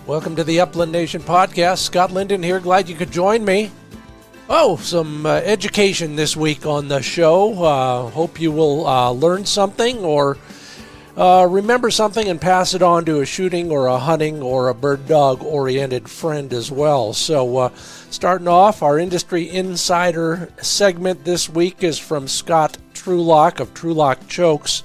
Welcome to the Upland Nation podcast. Scott Linden here. Glad you could join me. Some education this week on the show. Hope you will learn something or remember something and pass it on to a shooting or a hunting or a bird dog oriented friend as well. So starting off, our industry insider segment this week is from Scott Trulock of Trulock Chokes.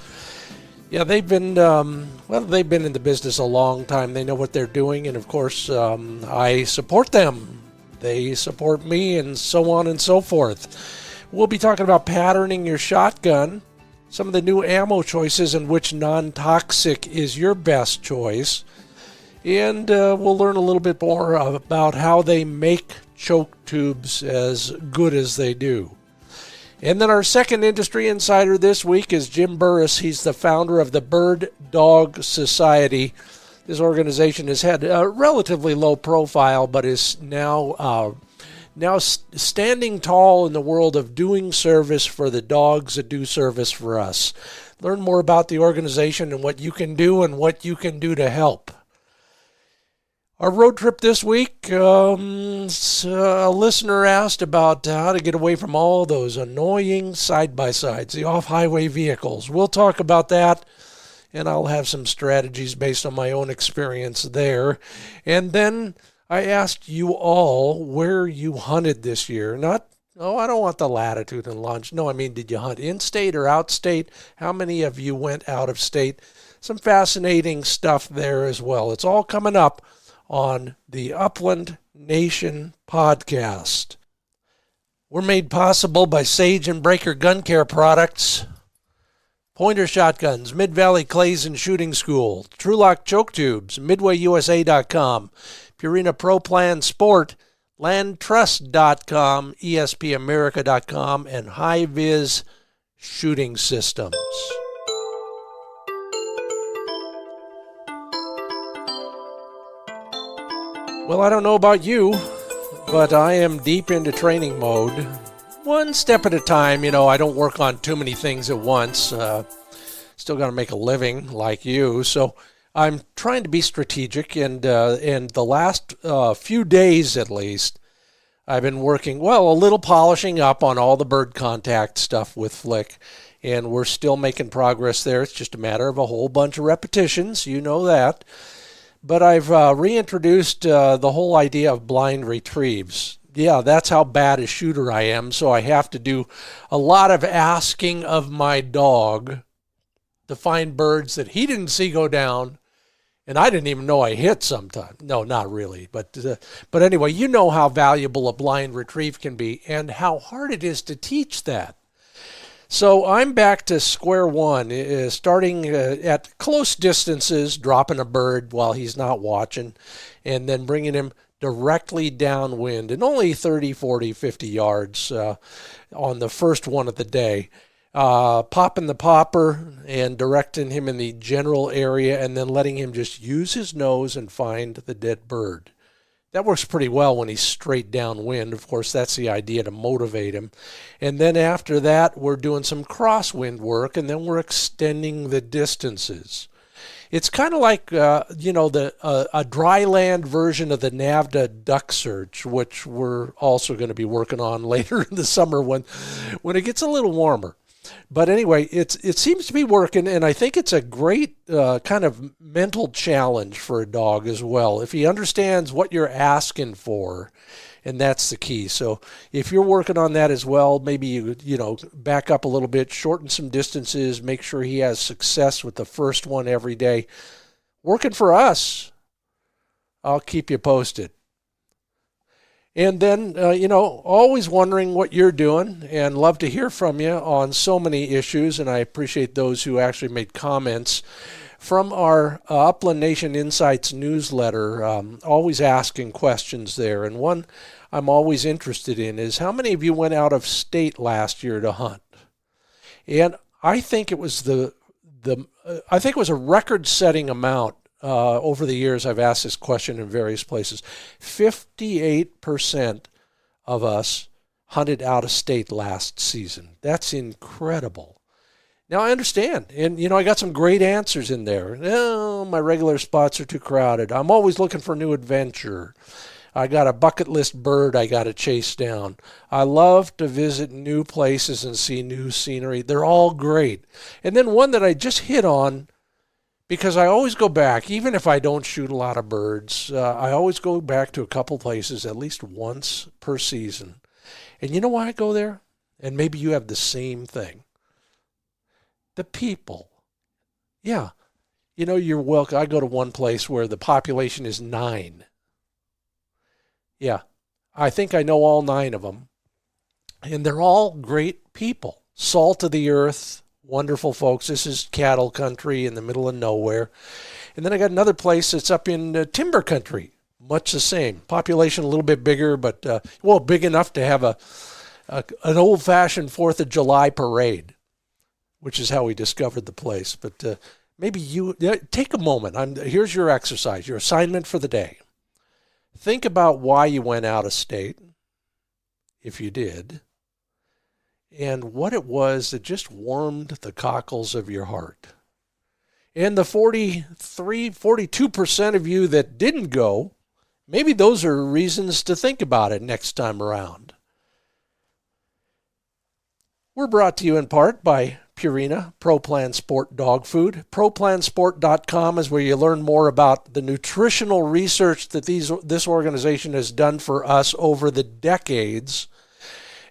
Yeah, they've been in the business a long time. They know what they're doing, and of course, I support them. They support me, and so on and so forth. We'll be talking about patterning your shotgun, some of the new ammo choices, and which non-toxic is your best choice. And we'll learn a little bit more about how they make choke tubes as good as they do. And then our second industry insider this week is Jim Burris. He's the founder of the Bird Dog Society. This organization has had a relatively low profile, but is now standing tall in the world of doing service for the dogs that do service for us. Learn more about the organization and what you can do to help. Our road trip this week, a listener asked about how to get away from all those annoying side-by-sides, the off-highway vehicles. We'll talk about that, and I'll have some strategies based on my own experience there. And then I asked you all where you hunted this year. I don't want the latitude and longitude. No, I mean, did you hunt in-state or out-state? How many of you went out of state? Some fascinating stuff there as well. It's all coming up on the Upland Nation podcast. We're made possible by Sage and Breaker Gun Care products, Pointer Shotguns, Mid-Valley Clays and Shooting School, Trulock Choke Tubes, MidwayUSA.com, Purina Pro Plan Sport, LandTrust.com, ESPAmerica.com, and High-Vis Shooting Systems. Well, I don't know about you, but I am deep into training mode. One step at a time. I don't work on too many things at once. Still got to make a living like you. So I'm trying to be strategic. And the last few days at least, I've been working, a little polishing up on all the bird contact stuff with Flick. And we're still making progress there. It's just a matter of a whole bunch of repetitions. You know that. But I've reintroduced the whole idea of blind retrieves. Yeah, that's how bad a shooter I am, so I have to do a lot of asking of my dog to find birds that he didn't see go down, and I didn't even know I hit sometimes. No, not really. But anyway, you know how valuable a blind retrieve can be and how hard it is to teach that. So I'm back to square one, starting at close distances, dropping a bird while he's not watching, and then bringing him directly downwind and only 30, 40, 50 yards on the first one of the day. Popping the popper and directing him in the general area and then letting him just use his nose and find the dead bird. That works pretty well when he's straight downwind. Of course, that's the idea, to motivate him. And then after that, we're doing some crosswind work, and then we're extending the distances. It's kind of like, a dry land version of the NAVDA duck search, which we're also going to be working on later in the summer when it gets a little warmer. But anyway, it seems to be working, and I think it's a great kind of mental challenge for a dog as well, if he understands what you're asking for, and that's the key. So if you're working on that as well, maybe you back up a little bit, shorten some distances, make sure he has success with the first one every day. Working for us. I'll keep you posted. And then, always wondering what you're doing, and love to hear from you on so many issues, and I appreciate those who actually made comments from our Upland Nation Insights newsletter, always asking questions there. And one I'm always interested in is, how many of you went out of state last year to hunt? And I think it was a record-setting amount. Over the years, I've asked this question in various places. 58% of us hunted out of state last season. That's incredible. Now, I understand, and, I got some great answers in there. No, my regular spots are too crowded. I'm always looking for new adventure. I got a bucket list bird I got to chase down. I love to visit new places and see new scenery. They're all great. And then one that I just hit on, because I always go back, even if I don't shoot a lot of birds, I always go back to a couple places at least once per season. And you know why I go there? And maybe you have the same thing. The people. Yeah. You're welcome. I go to one place where the population is 9. Yeah. I think I know all 9 of them. And they're all great people. Salt of the earth, wonderful folks. This is cattle country in the middle of nowhere. And then I got another place that's up in timber country. Much the same. Population a little bit bigger, but, big enough to have an old-fashioned 4th of July parade, which is how we discovered the place. But maybe you take a moment. Here's your exercise, your assignment for the day. Think about why you went out of state, if you did, and what it was that just warmed the cockles of your heart. And the 42% of you that didn't go, maybe those are reasons to think about it next time around. We're brought to you in part by Purina, ProPlan Sport Dog Food. ProPlansport.com is where you learn more about the nutritional research that this organization has done for us over the decades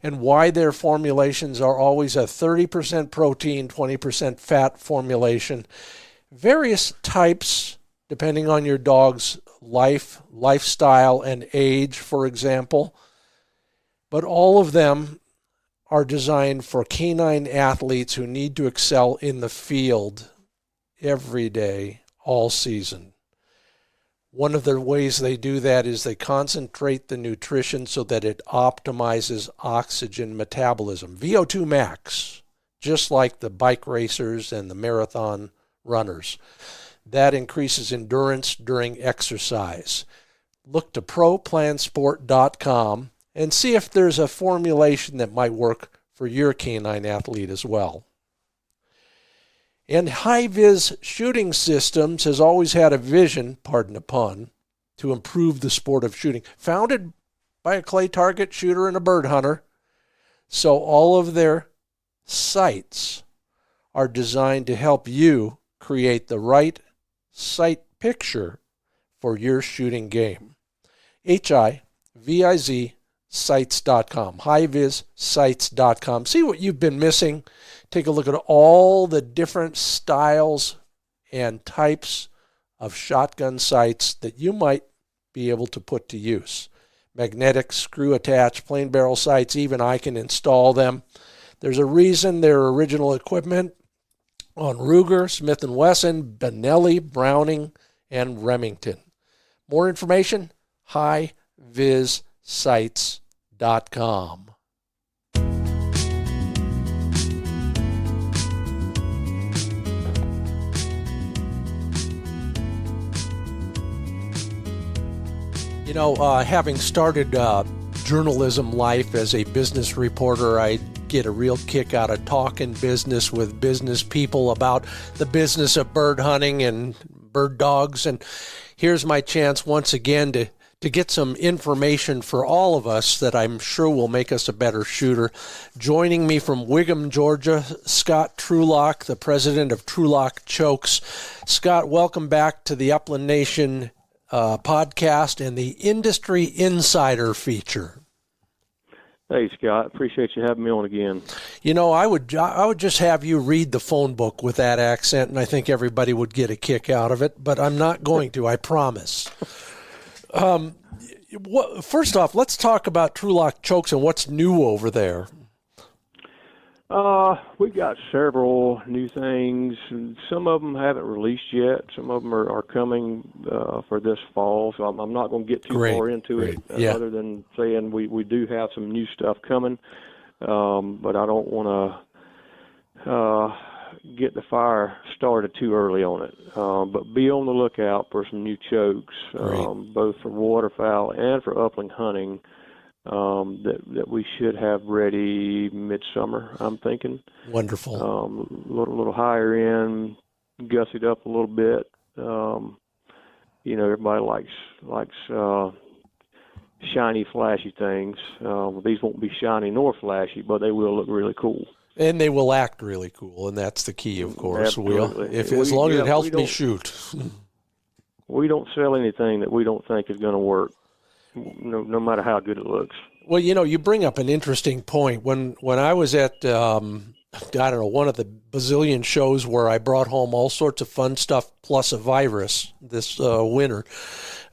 and why their formulations are always a 30% protein, 20% fat formulation. Various types, depending on your dog's lifestyle, and age, for example. But all of them are designed for canine athletes who need to excel in the field every day, all season. One of the ways they do that is they concentrate the nutrition so that it optimizes oxygen metabolism, VO2 max, just like the bike racers and the marathon runners. That increases endurance during exercise. Look to ProPlansport.com and see if there's a formulation that might work for your canine athlete as well. And High-Vis Shooting Systems has always had a vision, pardon the pun, to improve the sport of shooting. Founded by a clay target shooter and a bird hunter. So all of their sights are designed to help you create the right sight picture for your shooting game. HIVIZ sights.com, highvissights.com. See what you've been missing. Take a look at all the different styles and types of shotgun sights that you might be able to put to use. Magnetic, screw attached, plain barrel sights, even I can install them. There's a reason they're original equipment on Ruger, Smith & Wesson, Benelli, Browning, and Remington. More information, highvissights.com. You know, having started journalism life as a business reporter, I get a real kick out of talking business with business people about the business of bird hunting and bird dogs. And here's my chance once again to get some information for all of us that I'm sure will make us a better shooter. Joining me from Whigham, Georgia, Scott Trulock, the president of Trulock Chokes. Scott, welcome back to the Upland Nation podcast and the Industry Insider feature. Hey, Scott. Appreciate you having me on again. You know, I would just have you read the phone book with that accent, and I think everybody would get a kick out of it, but I'm not going to, I promise. First off, let's talk about Trulock Chokes and what's new over there. We've got several new things. Some of them haven't released yet. Some of them are coming for this fall, so I'm not going to get too far into it, other than saying we do have some new stuff coming, but I don't want to get the fire started too early on it. But be on the lookout for some new chokes, both for waterfowl and for upland hunting. that we should have ready midsummer, I'm thinking. Wonderful. Little higher end, gussied up a little bit. Everybody likes shiny, flashy things. These won't be shiny nor flashy, but they will look really cool. And they will act really cool, and that's the key, of course. Absolutely. As long as it helps me shoot. We don't sell anything that we don't think is going to work, no matter how good it looks. Well, you bring up an interesting point. When I was at, one of the bazillion shows where I brought home all sorts of fun stuff plus a virus this winter,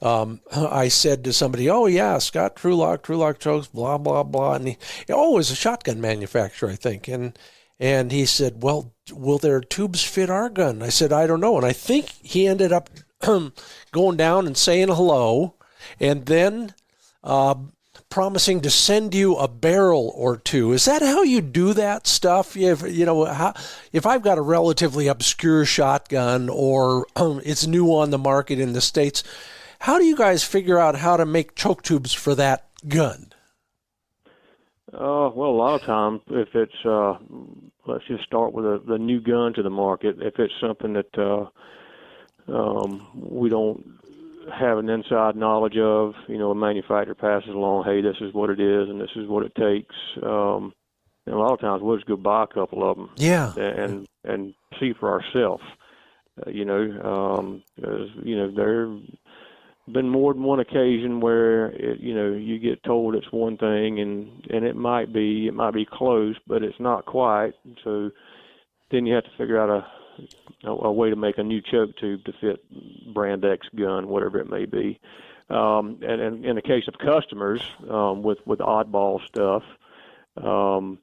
I said to somebody, "Oh yeah, Scott Trulock Chokes, blah blah blah," and he was a shotgun manufacturer, I think, and he said, "Well, will their tubes fit our gun?" I said, "I don't know," and I think he ended up going down and saying hello, and then promising to send you a barrel or two. Is that how you do that stuff? If I've got a relatively obscure shotgun or it's new on the market in the States, how do you guys figure out how to make choke tubes for that gun? Well, a lot of times, if it's, let's just start with the new gun to the market. If it's something that we don't have an inside knowledge of, a manufacturer passes along, hey, this is what it is and this is what it takes. And a lot of times we'll just go buy a couple of them, and see for ourselves. There been more than one occasion where you get told it's one thing and it might be close, but it's not quite. So then you have to figure out a way to make a new choke tube to fit brand X gun, whatever it may be. And in the case of customers, with oddball stuff, a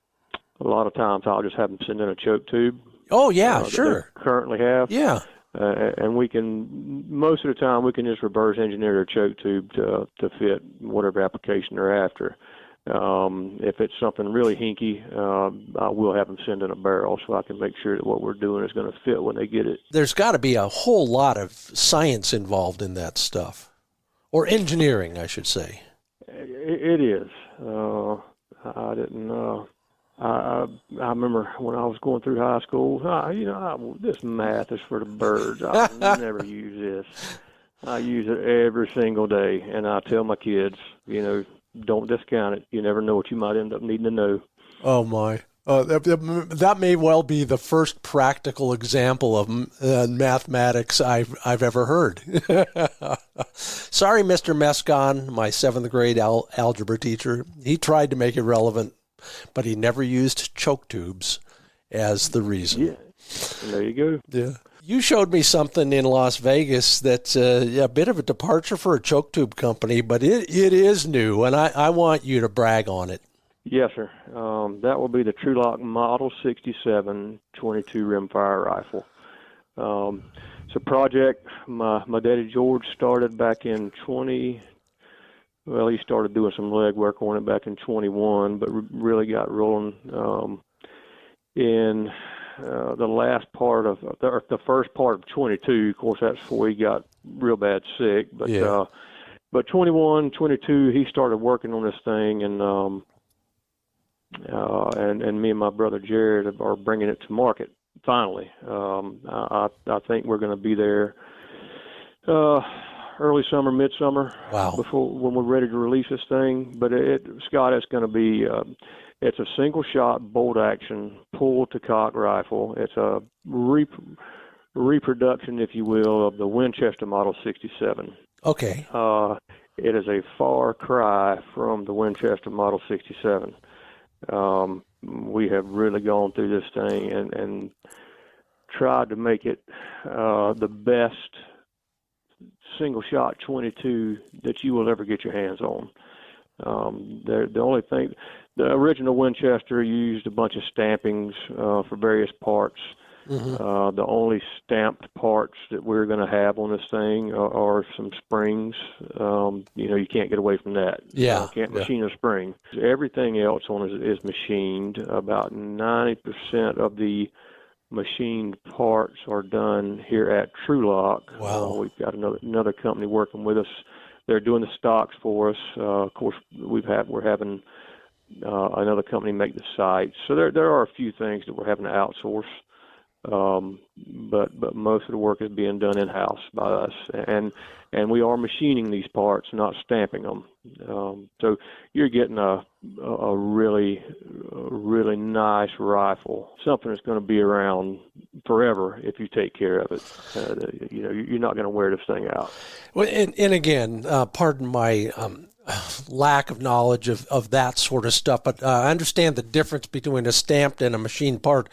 lot of times I'll just have them send in a choke tube. Oh yeah, sure. Currently have. Yeah. And we can, most of the time, we can just reverse engineer their choke tube to fit whatever application they're after. If it's something really hinky, I will have them send in a barrel so I can make sure that what we're doing is going to fit when they get it. There's got to be a whole lot of science involved in that stuff, or engineering, I should say. It is. I didn't. I remember when I was going through high school, this math is for the birds. I'll never use this. I use it every single day, and I tell my kids, don't discount it. You never know what you might end up needing to know. Oh, my. That may well be the first practical example of mathematics I've ever heard. Sorry, Mr. Mescon, my 7th grade algebra teacher. He tried to make it relevant, but he never used choke tubes as the reason. Yeah, there you go. Yeah. You showed me something in Las Vegas that's a bit of a departure for a choke tube company, but it is new, and I want you to brag on it. Yes, sir. That will be the Trulock Model 67 22 rimfire rifle. It's a project my daddy George started back in he started doing some leg work on it back in 21, but really got rolling in the last part of the first part of 22. Of course, that's before he got real bad sick. But yeah. But 21, 22, he started working on this thing, and me and my brother Jared are bringing it to market finally. I think we're going to be there early summer, midsummer. Wow. When we're ready to release this thing. But Scott, it's going to be. It's a single-shot bolt-action pull-to-cock rifle. It's a reproduction, if you will, of the Winchester Model 67. Okay. It is a far cry from the Winchester Model 67. We have really gone through this thing and tried to make it the best single-shot 22 that you will ever get your hands on. The only thing, the original Winchester used a bunch of stampings for various parts. Mm-hmm. The only stamped parts that we're going to have on this thing are some springs. You can't get away from that. Yeah. You can't machine a spring. Everything else on it is machined. About 90% of the machined parts are done here at Trulock. Wow. We've got another company working with us they're doing the stocks for us. Of course, we're having another company make the sites. So there are a few things that we're having to outsource. But most of the work is being done in-house by us, and we are machining these parts, not stamping them. So you're getting a really nice rifle, something that's going to be around forever if you take care of it. You're not going to wear this thing out. Well, and again, pardon my lack of knowledge of that sort of stuff, but I understand the difference between a stamped and a machined part.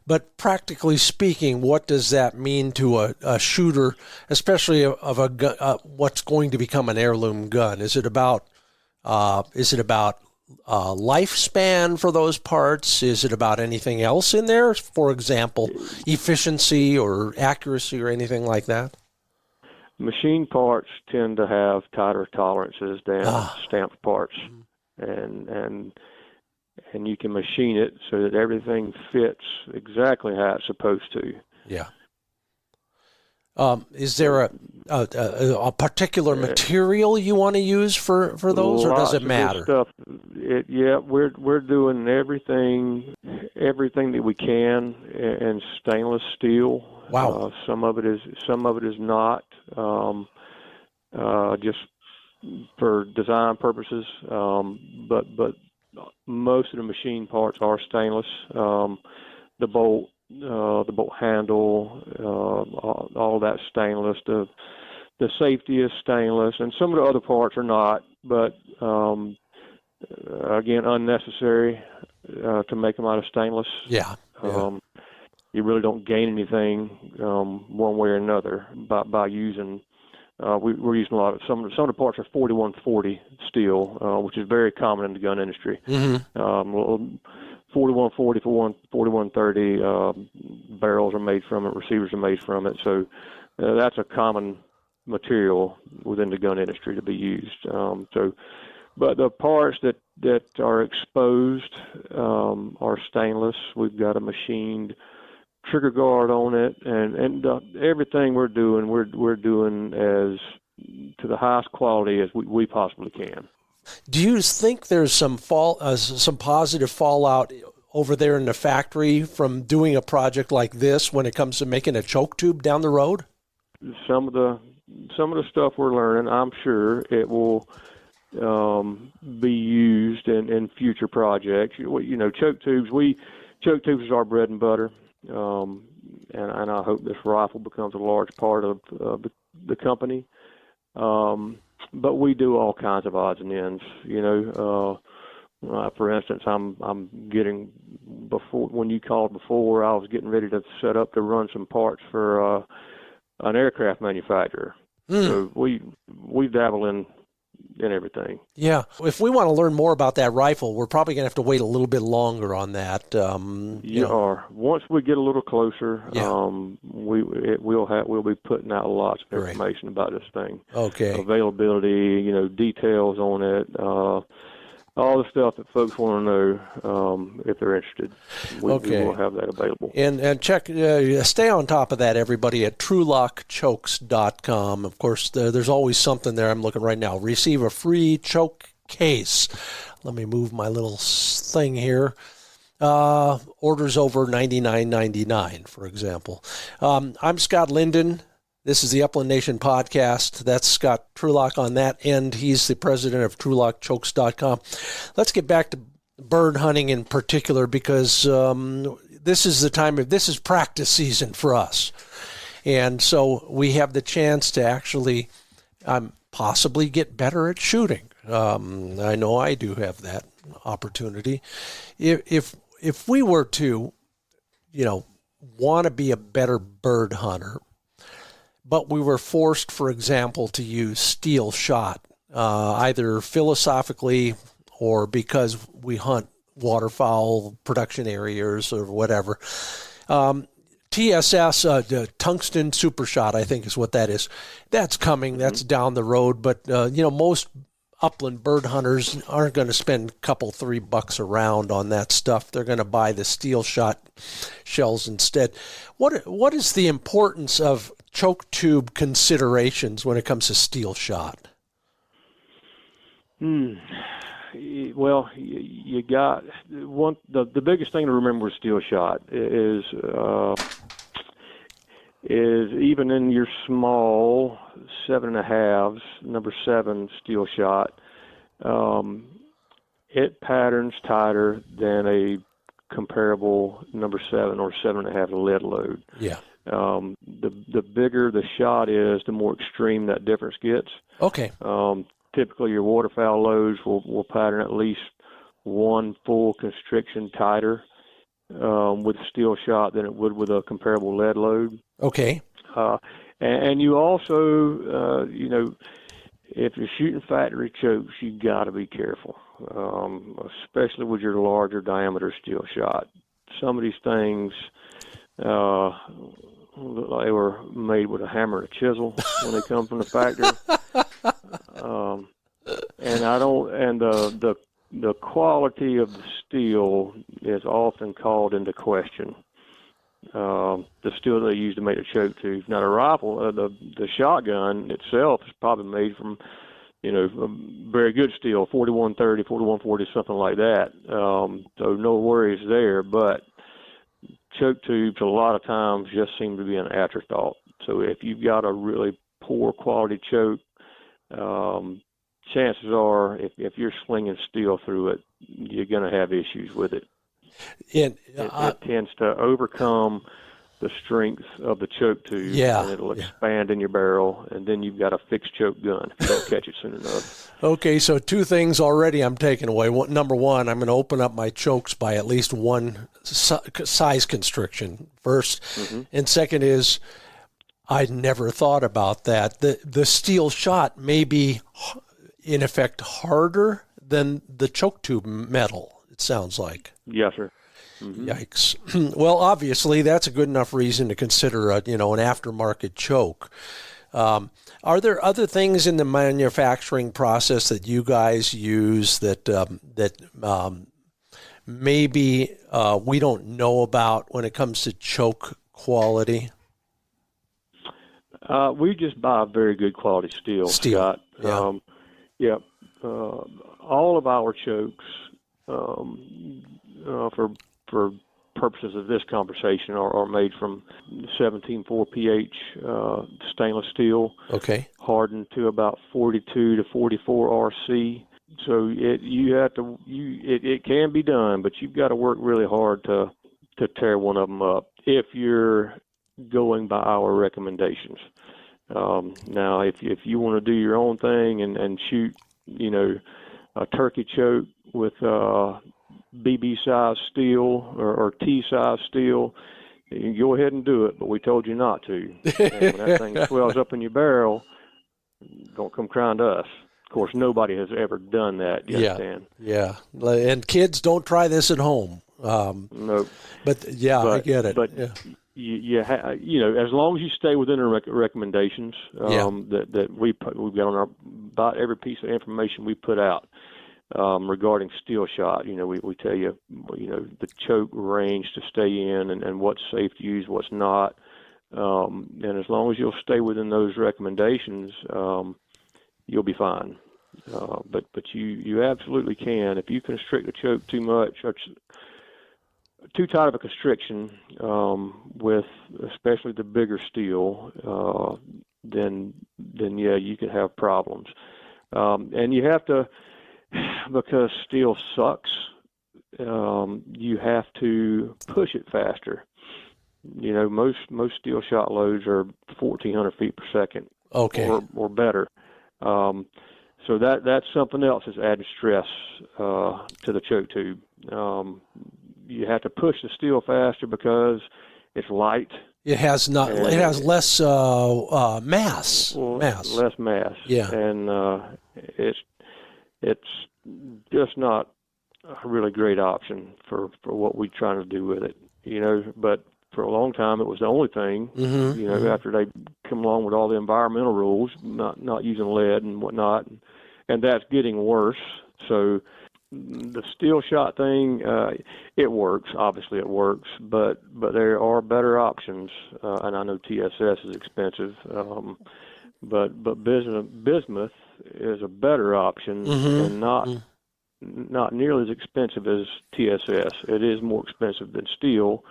But practically speaking, what does that mean to a shooter, especially of a gun, what's going to become an heirloom gun? Is it about lifespan for those parts? Is it about anything else in there? For example, efficiency or accuracy or anything like that? Machine parts tend to have tighter tolerances than stamped parts, and you can machine it so that everything fits exactly how it's supposed to. Yeah. Is there a particular material you want to use for those, or does it matter? Stuff. We're doing everything that we can in stainless steel. Wow. Some of it is not, just for design purposes. But most of the machine parts are stainless. The bolt handle, all that stainless. The safety is stainless, and some of the other parts are not. But again, unnecessary to make them out of stainless. Yeah. You really don't gain anything one way or another by using. We're using a lot of some of the parts are 4140 steel, which is very common in the gun industry. Mm-hmm. 4140 for 4130 barrels are made from it, receivers are made from it. So that's a common material within the gun industry to be used. But the parts that are exposed are stainless. We've got a machined trigger guard on it, and everything we're doing as to the highest quality as we possibly can. Do you think there's some positive fallout over there in the factory from doing a project like this when it comes to making a choke tube down the road? Some of the stuff we're learning, I'm sure it will be used in future projects. Choke tubes. Choke tubes is our bread and butter. And I hope this rifle becomes a large part of the company. But we do all kinds of odds and ends. For instance, I'm getting when you called before, I was getting ready to set up to run some parts for an aircraft manufacturer. So we dabble in everything. Yeah. If we want to learn more about that rifle, we're probably going to have to wait a little bit longer on that. Once we get a little closer, we'll be putting out lots of information about this thing. Okay. Availability, details on it, all the stuff that folks want to know if they're interested. We will have that available. And check, stay on top of that, everybody, at TrulockChokes.com. Of course, there's always something there. I'm looking right now. Receive a free choke case. Let me move my little thing here. Orders over $99.99, for example. I'm Scott Linden. This is the Upland Nation podcast. That's Scott Trulock on that end. He's the president of TrulockChokes.com. Let's get back to bird hunting in particular, because this is practice season for us. And so we have the chance to actually possibly get better at shooting. I know I do have that opportunity. If we were to, want to be a better bird hunter, but we were forced, for example, to use steel shot, either philosophically or because we hunt waterfowl production areas or whatever. TSS, the tungsten super shot, I think is what that is. That's coming. Mm-hmm. That's down the road. But, most upland bird hunters aren't going to spend a couple, $3 around on that stuff. They're going to buy the steel shot shells instead. What is the importance of choke tube considerations when it comes to steel shot? Well, you got one. The biggest thing to remember with steel shot is even in your small 7.5s, number 7 steel shot, it patterns tighter than a comparable number 7 or 7.5 lead load. Yeah. The bigger the shot is, the more extreme that difference gets. Okay. Typically, your waterfowl loads will pattern at least one full constriction tighter with steel shot than it would with a comparable lead load. Okay. And you also, if you're shooting factory chokes, you got to be careful, especially with your larger diameter steel shot. Some of these things look like they were made with a hammer and a chisel when they come from the factory. And the quality of the steel is often called into question. The steel they use to make the choke tube. Now the rifle, the shotgun itself is probably made from, very good steel, 4130, 4140, something like that. So no worries there. But choke tubes a lot of times just seem to be an afterthought. So if you've got a really poor quality choke, chances are if you're slinging steel through it, you're going to have issues with it. It tends to overcome the strength of the choke tube, and it'll expand in your barrel, and then you've got a fixed choke gun if you don't catch it soon enough. Okay, so 2 things already I'm taking away. Number 1, I'm going to open up my chokes by at least 1 size constriction first, and second is I never thought about that. The steel shot may be, in effect, harder than the choke tube metal, it sounds like. Yes, sir. Yikes. Well, obviously, that's a good enough reason to consider an aftermarket choke. Are there other things in the manufacturing process that you guys use that maybe we don't know about when it comes to choke quality? We just buy very good quality steel, Scott. Yeah. All of our chokes, for purposes of this conversation, are made from 17.4 pH stainless steel. Okay. Hardened to about 42 to 44 RC. So it can be done, but you've got to work really hard to tear one of them up if you're going by our recommendations. Now, if you want to do your own thing and shoot, a turkey choke with BB size steel or T size steel, you can go ahead and do it, but we told you not to. And when that thing swells up in your barrel, don't come crying to us. Of course, nobody has ever done that yet, Dan. Yeah. And kids, don't try this at home. No. But I get it. But as long as you stay within the recommendations that we've got on about every piece of information we put out regarding steel shot, we tell you, the choke range to stay in and what's safe to use, what's not. And as long as you'll stay within those recommendations, you'll be fine. But you absolutely can. If you constrict the choke too much or too tight of a constriction with especially the bigger steel, then you can have problems. And you have to, because steel sucks, you have to push it faster. Most steel shot loads are 1,400 feet per second, or better. So that's something else that's adding stress to the choke tube. You have to push the steel faster because it's light. It has less mass. Less mass. Yeah. And it's just not a really great option for what we're trying to do with it. But for a long time it was the only thing. After they come along with all the environmental rules, not using lead and whatnot, and that's getting worse. So the steel shot thing, it works. Obviously, it works, but there are better options. And I know TSS is expensive, but bismuth is a better option and not nearly as expensive as TSS. It is more expensive than steel,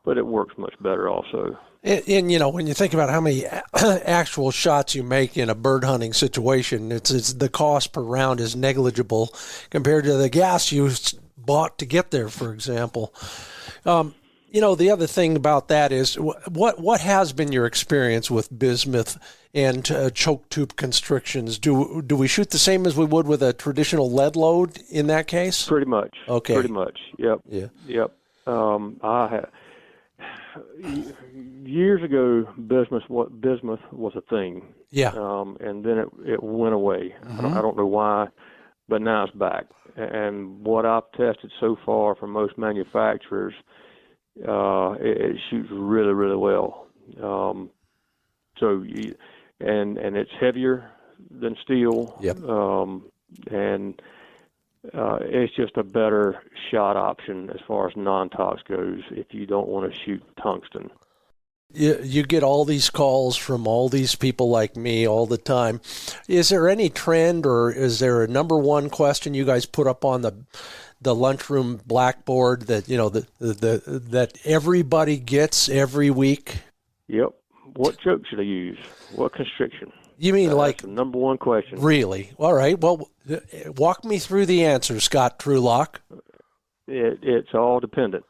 but it works much better also. And you know, when you think about how many actual shots you make in a bird hunting situation, it's the cost per round is negligible compared to the gas you bought to get there, for example. You know, the other thing about that is what has been your experience with bismuth and choke tube constrictions? Do we shoot the same as we would with a traditional lead load in that case? Pretty much. Okay. Pretty much. Yep. Yeah. Yep. Years ago, bismuth was a thing. Yeah. And then it went away. I don't know why, but now it's back. And what I've tested so far from most manufacturers, it shoots really, really well. And it's heavier than steel. Yep. And it's just a better shot option as far as non-tox goes if you don't want to shoot tungsten. You get all these calls from all these people like me all the time. Is there any trend, or is there a number one question you guys put up on the lunchroom blackboard that that everybody gets every week? Yep. What choke should I use? What constriction? You mean That's the number one question? Really? All right. Well, walk me through the answer, Scott Trulock. It's all dependent.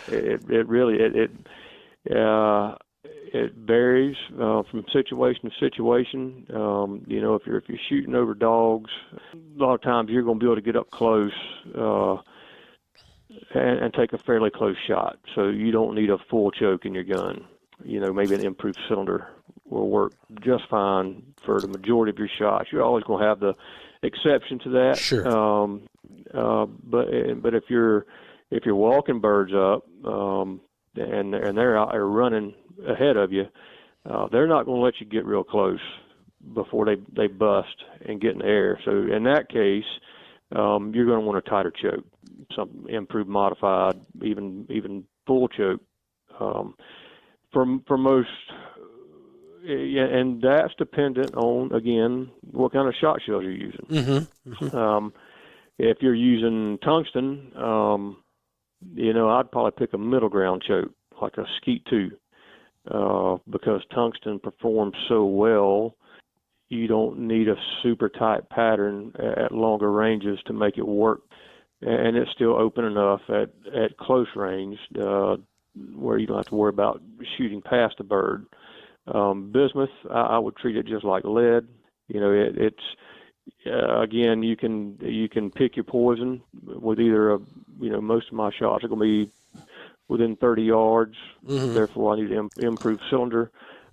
It really varies from situation to situation. If you're shooting over dogs, a lot of times you're going to be able to get up close and take a fairly close shot. So you don't need a full choke in your gun. Maybe an improved cylinder will work just fine for the majority of your shots. You're always going to have the exception to that. Sure. But if you're walking birds up and they're out there running ahead of you, they're not going to let you get real close before they bust and get in the air. So in that case, you're going to want a tighter choke, some improved, modified, even full choke. For most, and that's dependent on, again, what kind of shot shells you're using. If you're using tungsten, I'd probably pick a middle ground choke, like a Skeet 2, because tungsten performs so well. You don't need a super tight pattern at longer ranges to make it work, and it's still open enough at close range where you don't have to worry about shooting past the bird. Bismuth, I would treat it just like lead. It's again, you can pick your poison with either most of my shots are going to be within 30 yards. Therefore, I need an improved cylinder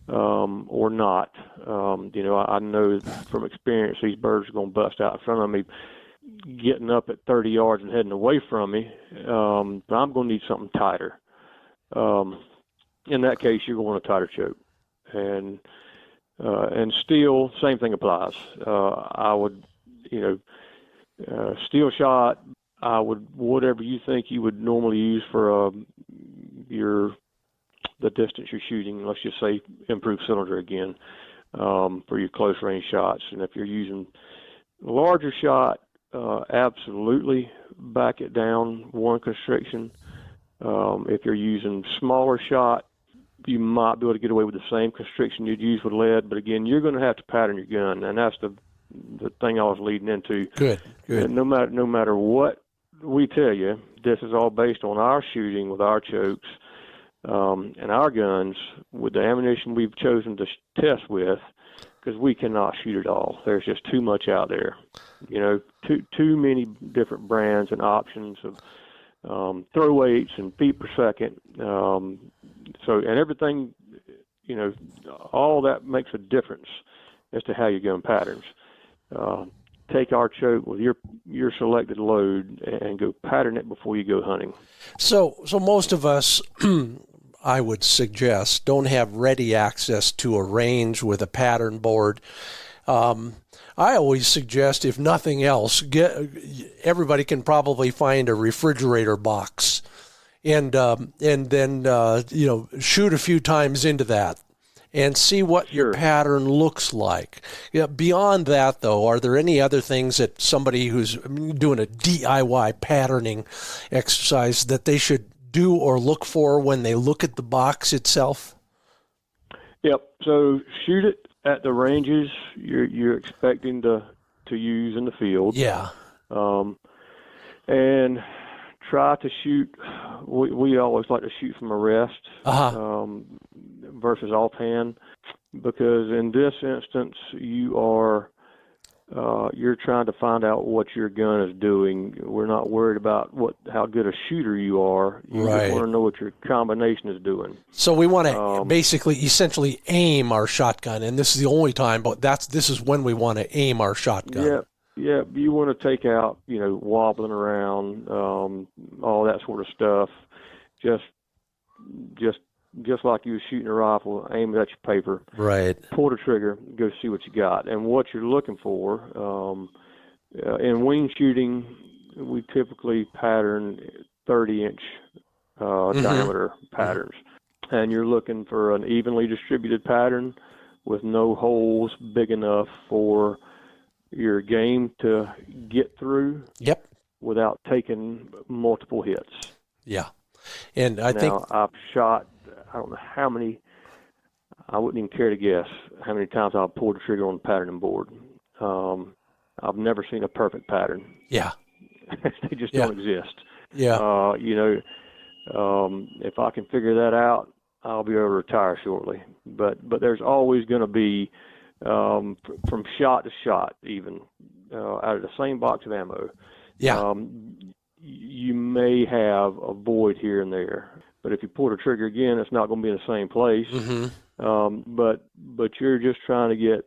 or not. I know from experience these birds are going to bust out in front of me, getting up at 30 yards and heading away from me. But I'm going to need something tighter. In that case, you're going to a tighter choke. And steel, same thing applies. I would, steel shot, I would, whatever you think you would normally use for the distance you're shooting, let's just say improved cylinder again, for your close range shots. And if you're using a larger shot, absolutely back it down one constriction. If you're using smaller shot, you might be able to get away with the same constriction you'd use with lead, but again, you're going to have to pattern your gun, and that's the thing I was leading into. Good. And no matter what we tell you, this is all based on our shooting with our chokes and our guns with the ammunition we've chosen to test with, because we cannot shoot it all. There's just too much out there. Too many different brands and options of throw weights and feet per second. And everything, all that makes a difference as to how your gun patterns. Take our choke with your selected load and go pattern it before you go hunting. So most of us, I would suggest, don't have ready access to a range with a pattern board. I always suggest, if nothing else, everybody can probably find a refrigerator box, and then shoot a few times into that, and see what your pattern looks like. Yeah, beyond that, though, are there any other things that somebody who's doing a DIY patterning exercise that they should do or look for when they look at the box itself? Yep. So shoot it at the ranges you're expecting to use in the field. Yeah. And try to shoot. We always like to shoot from a rest versus offhand, because in this instance you're trying to find out what your gun is doing. We're not worried about how good a shooter you are. You just want to know what your combination is doing. So we want to essentially aim our shotgun, and this is the only time, but this is when we want to aim our shotgun. Yeah, you want to take out, wobbling around, all that sort of stuff. Just like you were shooting a rifle, aim it at your paper. Right. Pull the trigger, go see what you got. And what you're looking for, in wing shooting, we typically pattern 30-inch diameter patterns. And you're looking for an evenly distributed pattern with no holes big enough for your game to get through. Yep. Without taking multiple hits. Yeah. And I think I've shot, I don't know how many, I wouldn't even care to guess how many times I've pulled the trigger on the patterning board. I've never seen a perfect pattern. Yeah. They just don't exist. Yeah. If I can figure that out, I'll be able to retire shortly. But there's always going to be, from shot to shot, even out of the same box of ammo, you may have a void here and there. But if you pull the trigger again, it's not going to be in the same place. But you're just trying to get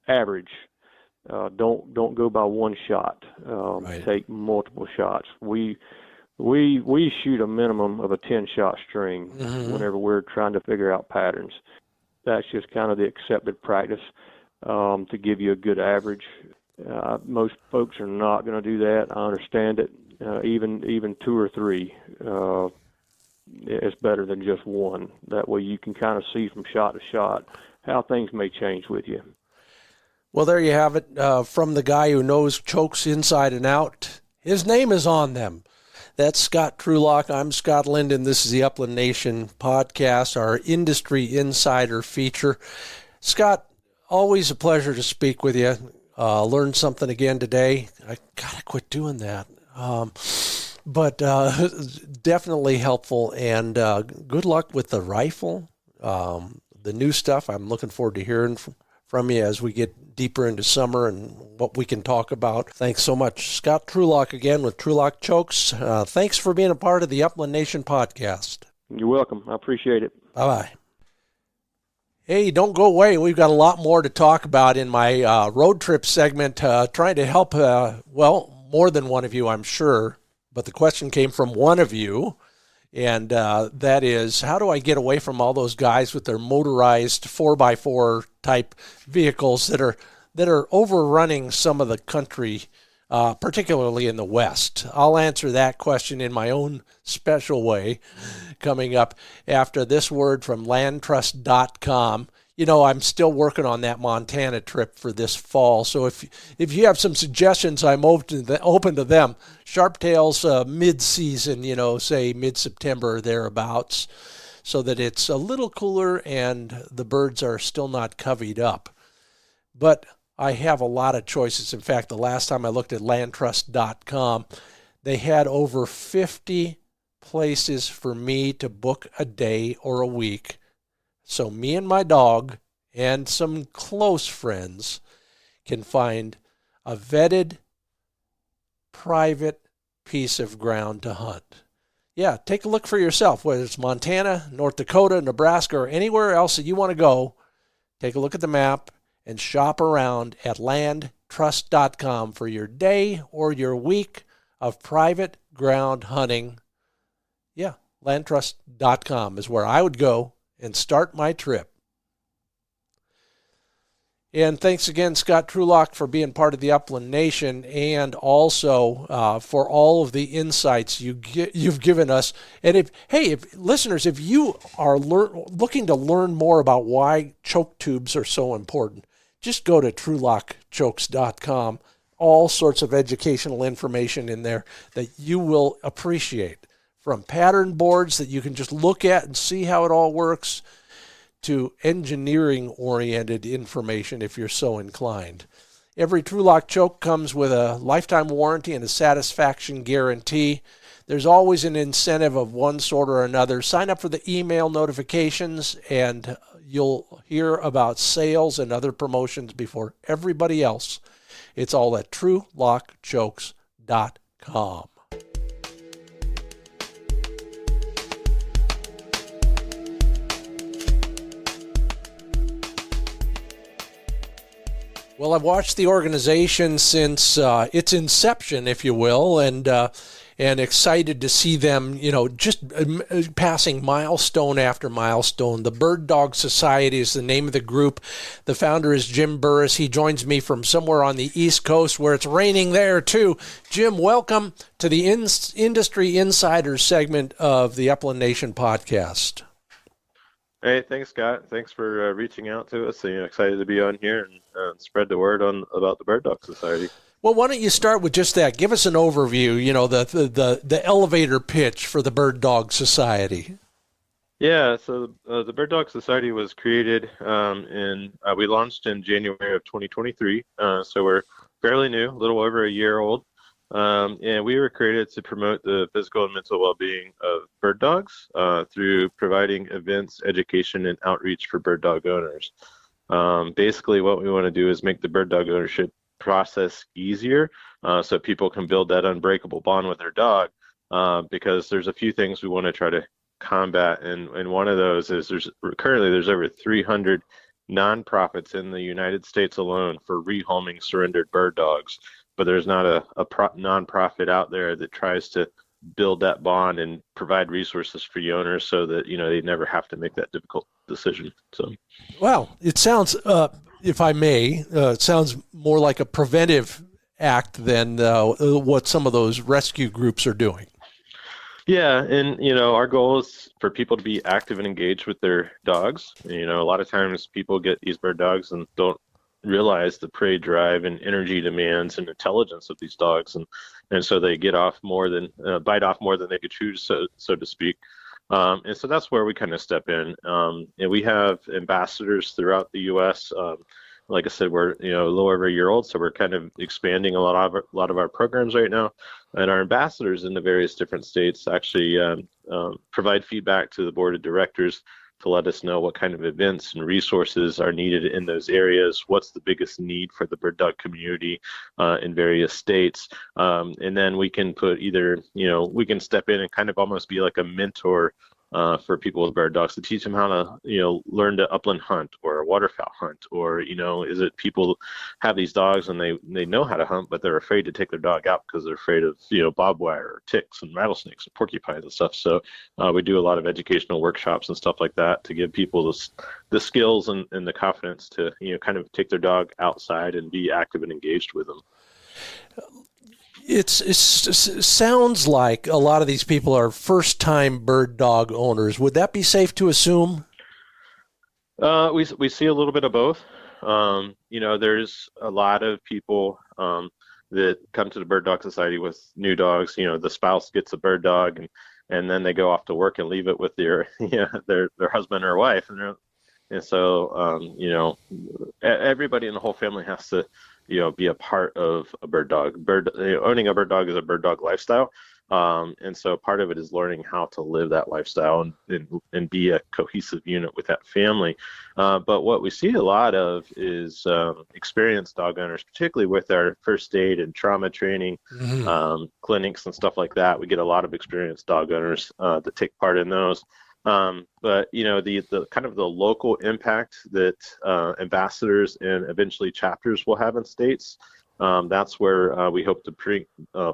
average. Don't go by one shot. Take multiple shots. We shoot a minimum of a 10-shot string whenever we're trying to figure out patterns. That's just kind of the accepted practice to give you a good average. Most folks are not going to do that. I understand it. Even 2 or 3 is better than just one. That way you can kind of see from shot to shot how things may change with you. Well, there you have it. From the guy who knows chokes inside and out. His name is on them. That's Scott Trulock. I'm Scott Linden. This is the Upland Nation podcast, our industry insider feature. Scott, always a pleasure to speak with you. Learned something again today. I gotta quit doing that. But definitely helpful, and good luck with the rifle, the new stuff. I'm looking forward to hearing from you as we get deeper into summer and what we can talk about. Thanks so much. Scott Trulock again with Trulock Chokes. Thanks for being a part of the Upland Nation podcast. You're welcome. I appreciate it. Bye-bye. Hey, don't go away. We've got a lot more to talk about in my road trip segment, trying to help, more than one of you, I'm sure. But the question came from one of you, and that is, how do I get away from all those guys with their motorized 4x4 type vehicles that are overrunning some of the country, particularly in the West? I'll answer that question in my own special way coming up after this word from landtrust.com. I'm still working on that Montana trip for this fall. So if you have some suggestions, I'm open to them. Sharptails mid-season, say mid-September or thereabouts, so that it's a little cooler and the birds are still not covied up. But I have a lot of choices. In fact, the last time I looked at landtrust.com, they had over 50 places for me to book a day or a week. So me and my dog and some close friends can find a vetted, private piece of ground to hunt. Yeah, take a look for yourself, whether it's Montana, North Dakota, Nebraska, or anywhere else that you want to go. Take a look at the map and shop around at landtrust.com for your day or your week of private ground hunting. Yeah, landtrust.com is where I would go and start my trip. And thanks again, Scott Trulock, for being part of the Upland Nation, and also for all of the insights you've given us. And if listeners, if you are looking to learn more about why choke tubes are so important, just go to trulockchokes.com. All sorts of educational information in there that you will appreciate, from pattern boards that you can just look at and see how it all works, to engineering-oriented information if you're so inclined. Every Trulock choke comes with a lifetime warranty and a satisfaction guarantee. There's always an incentive of one sort or another. Sign up for the email notifications, and you'll hear about sales and other promotions before everybody else. It's all at trulockchokes.com. Well, I've watched the organization since its inception, if you will, and excited to see them, just passing milestone after milestone. The Bird Dog Society is the name of the group. The founder is Jim Burris. He joins me from somewhere on the East Coast where it's raining there, too. Jim, welcome to the Industry Insiders segment of the Upland Nation podcast. Hey, thanks, Scott. Thanks for reaching out to us. Excited to be on here and spread the word about the Bird Dog Society. Well, why don't you start with just that? Give us an overview, the elevator pitch for the Bird Dog Society. Yeah, so the Bird Dog Society was created we launched in January of 2023. So we're fairly new, a little over a year old. And we were created to promote the physical and mental well-being of bird dogs through providing events, education, and outreach for bird dog owners. Basically, what we want to do is make the bird dog ownership process easier so people can build that unbreakable bond with their dog, because there's a few things we want to try to combat. And one of those is there's over 300 nonprofits in the United States alone for rehoming surrendered bird dogs. But there's not a nonprofit out there that tries to build that bond and provide resources for the owners so that, they never have to make that difficult decision. So, well, it sounds, if I may, it sounds more like a preventive act than what some of those rescue groups are doing. Yeah, and our goal is for people to be active and engaged with their dogs. A lot of times people get these bird dogs and don't realize the prey drive and energy demands and intelligence of these dogs, and so they bite off more than they could chew, so to speak. And so that's where we kind of step in. And we have ambassadors throughout the U.S. Like I said, we're a little over a year old, so we're kind of expanding a lot of our programs right now. And our ambassadors in the various different states actually provide feedback to the board of directors to let us know what kind of events and resources are needed in those areas, what's the biggest need for the bird dog community in various states. And then we can we can step in and kind of almost be like a mentor for people with bird dogs to teach them how to, learn to upland hunt or waterfowl hunt, or, is it people have these dogs and they know how to hunt, but they're afraid to take their dog out because they're afraid of, barbed wire or ticks and rattlesnakes and porcupines and stuff. So we do a lot of educational workshops and stuff like that to give people the skills and the confidence to, kind of take their dog outside and be active and engaged with them. It sounds like a lot of these people are first-time bird dog owners. Would that be safe to assume? We see a little bit of both. There's a lot of people that come to the Bird Dog Society with new dogs. The spouse gets a bird dog and then they go off to work and leave it with their husband or wife, and so everybody in the whole family has to be a part of a bird dog. Owning a bird dog is a bird dog lifestyle. And so part of it is learning how to live that lifestyle and be a cohesive unit with that family. But what we see a lot of is experienced dog owners, particularly with our first aid and trauma training clinics and stuff like that. We get a lot of experienced dog owners that take part in those. But the kind of the local impact that ambassadors and eventually chapters will have in states that's where we hope to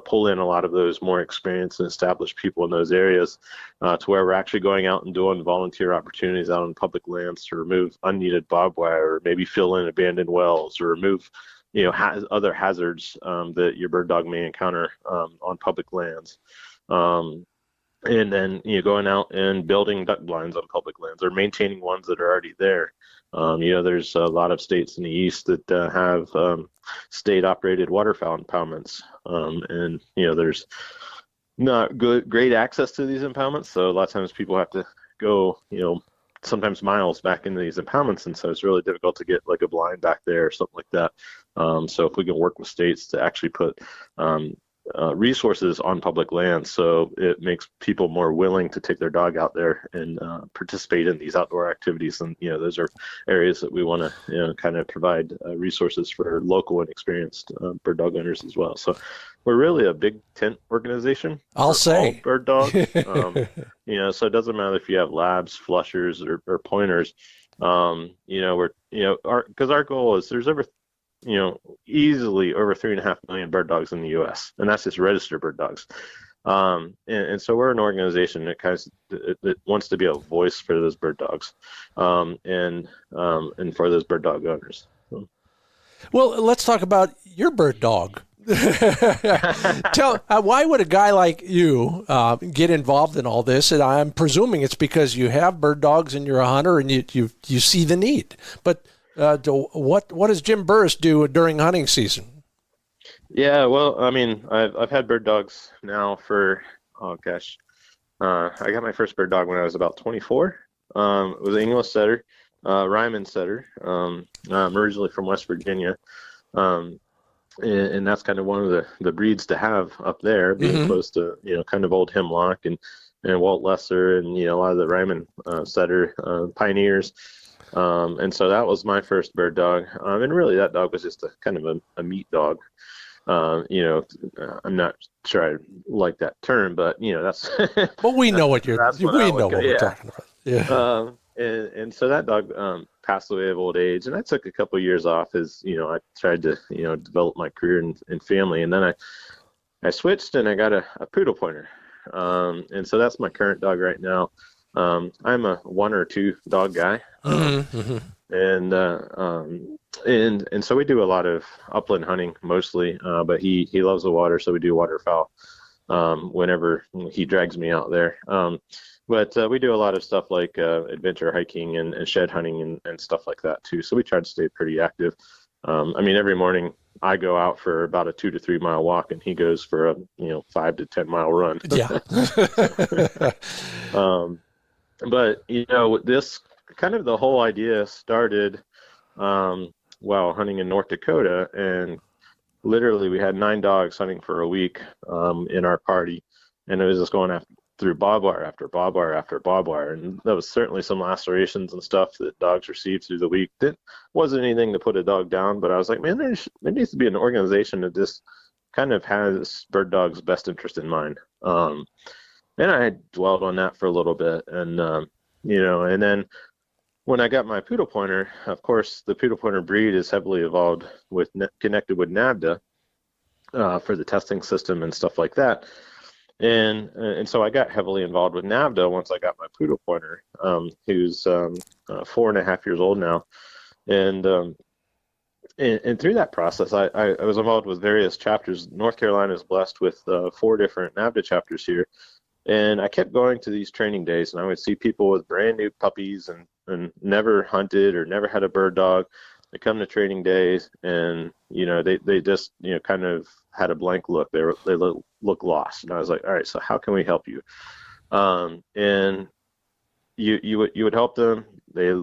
pull in a lot of those more experienced and established people in those areas, to where we're actually going out and doing volunteer opportunities out on public lands to remove unneeded barbed wire, or maybe fill in abandoned wells, or remove other hazards that your bird dog may encounter on public lands. And then going out and building duck blinds on public lands, or maintaining ones that are already there. There's a lot of states in the east that have state-operated waterfowl impoundments, and there's not great access to these impoundments, so a lot of times people have to go sometimes miles back into these impoundments, and so it's really difficult to get like a blind back there or something like that. So if we can work with states to actually put resources on public lands, so it makes people more willing to take their dog out there and participate in these outdoor activities. And those are areas that we want to kind of provide resources for local and experienced bird dog owners as well. So we're really a big tent organization. I'll say bird dogs. So it doesn't matter if you have labs, flushers, or pointers. Because our goal is there's easily over 3.5 million bird dogs in the U.S., and that's just registered bird dogs. And so we're an organization that wants to be a voice for those bird dogs, and for those bird dog owners. Well, let's talk about your bird dog. Why would a guy like you get involved in all this? And I'm presuming it's because you have bird dogs and you're a hunter and you see the need. But what does Jim Burris do during hunting season? Yeah, well, I mean, I've had bird dogs now for I got my first bird dog when I was about 24. It was an English setter, Ryman setter. I'm originally from West Virginia, and that's kind of one of the breeds to have up there, being close to kind of old hemlock and Walt Lesser and a lot of the Ryman setter pioneers. And so that was my first bird dog. And really that dog was just a kind of a meat dog. I'm not sure I like that term, but that's. But we know what we're talking about. Yeah. And so that dog passed away of old age, and I took a couple of years off as I tried to develop my career and family, and then I switched and I got a poodle pointer. And so that's my current dog right now. I'm a 1 or 2 dog guy, and so we do a lot of upland hunting mostly. But he loves the water, so we do waterfowl whenever he drags me out there. But we do a lot of stuff like adventure hiking and shed hunting and stuff like that too. So we try to stay pretty active. Every morning I go out for about a 2 to 3 mile walk, and he goes for a 5 to 10 mile run. Yeah. But this kind of the whole idea started while hunting in North Dakota, and literally we had 9 dogs hunting for a week in our party, and it was just going through barbed wire after barbed wire after barbed wire, and there was certainly some lacerations and stuff that dogs received through the week. That wasn't anything to put a dog down, but I was like, man, there needs to be an organization that just kind of has bird dogs' best interest in mind. And I dwelled on that for a little bit, and and then when I got my poodle pointer, of course, the poodle pointer breed is heavily evolved connected with NAVDA for the testing system and stuff like that. And so I got heavily involved with NAVDA once I got my poodle pointer, who's 4.5 years old now, and through that process, I was involved with various chapters. North Carolina is blessed with 4 different NAVDA chapters here. And I kept going to these training days, and I would see people with brand new puppies and never hunted or never had a bird dog. They come to training days, and they just kind of had a blank look. They look lost, and I was like, all right, so how can we help you? And you would help them. They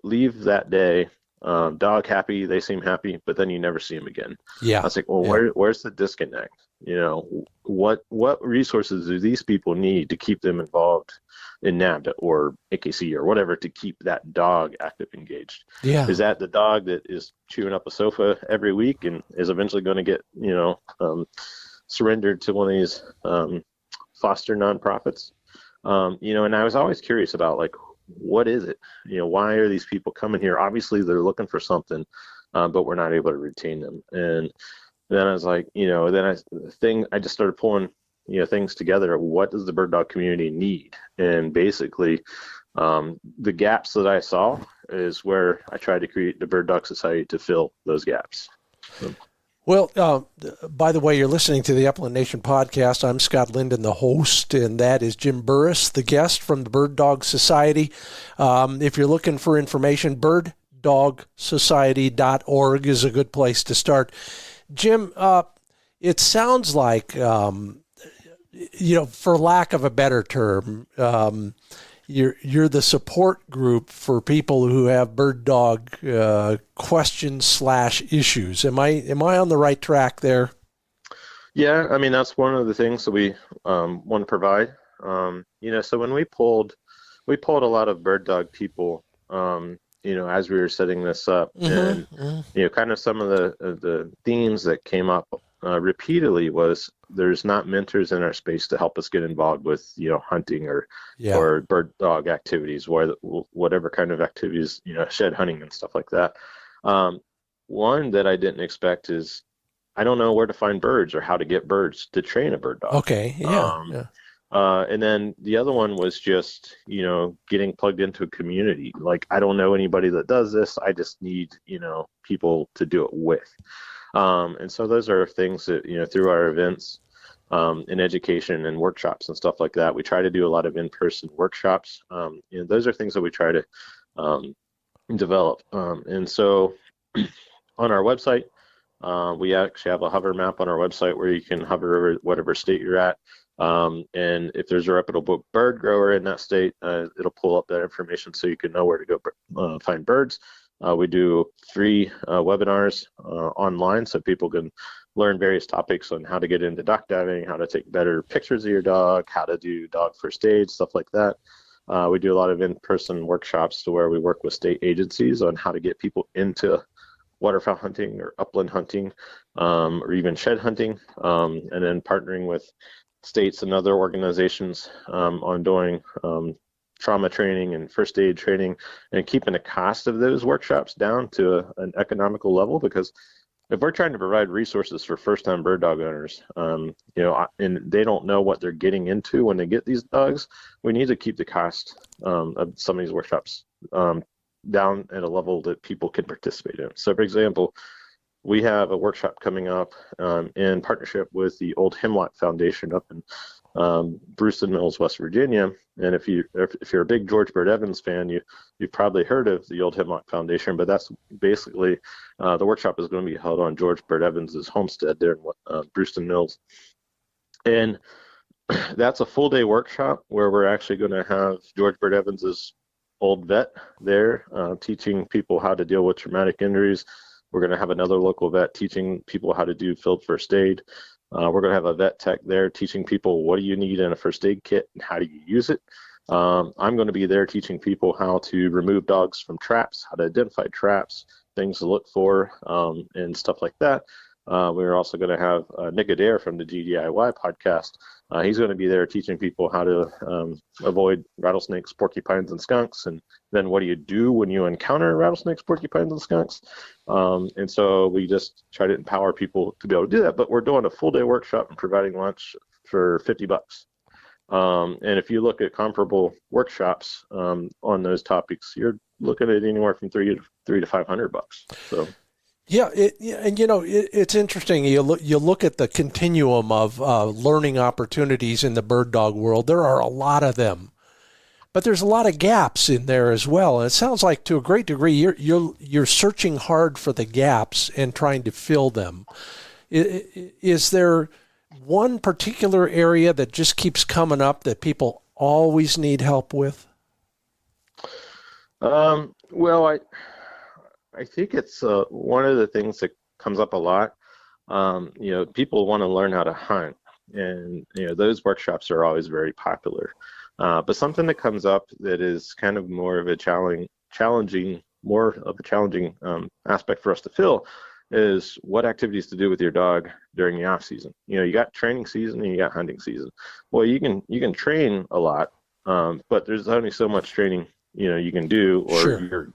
leave that day dog happy, they seem happy, but then you never see them again. Yeah. I was like, well, where's the disconnect? What resources do these people need to keep them involved in NAVDA or AKC or whatever to keep that dog active, engaged? Yeah. Is that the dog that is chewing up a sofa every week and is eventually going to get, surrendered to one of these foster nonprofits? And I was always curious about, like, what is it? Why are these people coming here? Obviously, they're looking for something, but we're not able to retain them. And then I was like, I just started pulling, things together. What does the bird dog community need? And basically, the gaps that I saw is where I tried to create the Bird Dog Society to fill those gaps. So. Well, by the way, you're listening to the Upland Nation podcast. I'm Scott Linden, the host, and that is Jim Burris, the guest from the Bird Dog Society. If you're looking for information, birddogsociety.org is a good place to start. Jim, it sounds like, for lack of a better term, you're the support group for people who have bird dog questions/issues. Am I on the right track there? Yeah, I mean that's one of the things that we want to provide. So when we pulled a lot of bird dog people, as we were setting this up, and kind of some of the themes that came up repeatedly was there's not mentors in our space to help us get involved with hunting or bird dog activities, whatever kind of activities, shed hunting and stuff like that. One that I didn't expect is I don't know where to find birds or how to get birds to train a bird dog. Okay, yeah. And then the other one was just getting plugged into a community. Like I don't know anybody that does this. I just need people to do it with. And so those are things that, through our events, in education and workshops and stuff like that, we try to do a lot of in-person workshops. Those are things that we try to develop. And so on our website, we actually have a hover map on our website where you can hover over whatever state you're at. And if there's a reputable bird grower in that state, it'll pull up that information so you can know where to go find birds. We do free webinars online so people can learn various topics on how to get into duck diving, how to take better pictures of your dog, how to do dog first aid, stuff like that. We do a lot of in-person workshops to where we work with state agencies on how to get people into waterfowl hunting or upland hunting, or even shed hunting, and then partnering with states and other organizations on doing trauma training and first aid training, and keeping the cost of those workshops down to an economical level. Because if we're trying to provide resources for first-time bird dog owners, and they don't know what they're getting into when they get these dogs, we need to keep the cost of some of these workshops down at a level that people can participate in. So, for example, we have a workshop coming up in partnership with the Old Hemlock Foundation up in Brewston Mills, West Virginia. And if you're a big George Bird Evans fan, you've probably heard of the Old Hemlock Foundation. But that's basically the workshop is going to be held on George Bird Evans's homestead there in Brewston Mills, and that's a full day workshop where we're actually going to have George Bird Evans's old vet there teaching people how to deal with traumatic injuries. We're going to have another local vet teaching people how to do field first aid. We're going to have a vet tech there teaching people what do you need in a first aid kit and how do you use it. I'm going to be there teaching people how to remove dogs from traps, how to identify traps, things to look for, and stuff like that. We're also going to have Nick Adair from the GDIY podcast. He's going to be there teaching people how to avoid rattlesnakes, porcupines, and skunks. And then what do you do when you encounter rattlesnakes, porcupines, and skunks? And so we just try to empower people to be able to do that. But we're doing a full day workshop and providing lunch for $50. And if you look at comparable workshops on those topics, you're looking at anywhere from $300 to $500. So. Yeah, it's interesting. You look at the continuum of learning opportunities in the bird dog world. There are a lot of them, but there's a lot of gaps in there as well. And it sounds like to a great degree you're searching hard for the gaps and trying to fill them. Is there one particular area that just keeps coming up that people always need help with? Well, I think it's one of the things that comes up a lot. People want to learn how to hunt, and those workshops are always very popular. But something that comes up that is kind of more of a challenging aspect for us to fill is what activities to do with your dog during the off season. You got training season and you got hunting season. Well, you can train a lot, but there's only so much training you can do, or sure.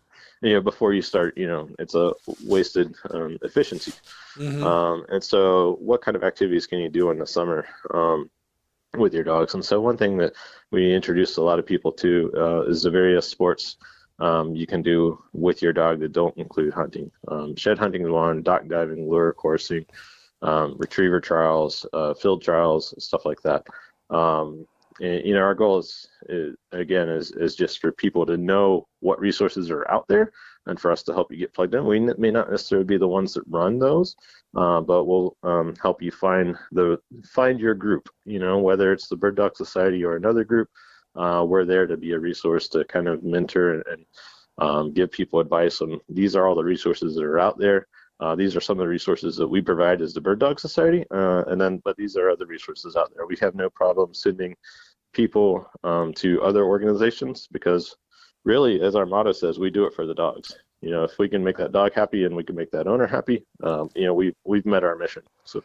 before you start, it's a wasted efficiency. Mm-hmm. And so what kind of activities can you do in the summer with your dogs? And so one thing that we introduced a lot of people to is the various sports you can do with your dog that don't include hunting. Shed hunting is one, dock diving, lure coursing, retriever trials, field trials, stuff like that. And, our goal is just for people to know what resources are out there and for us to help you get plugged in. We may not necessarily be the ones that run those, but we'll help you find your group, whether it's the Bird Dog Society or another group. We're there to be a resource to kind of mentor and give people advice on these are all the resources that are out there. These are some of the resources that we provide as the Bird Dog Society, but these are other resources out there. We have no problem sending people to other organizations because really, as our motto says, we do it for the dogs. If we can make that dog happy and we can make that owner happy, we've met our mission. So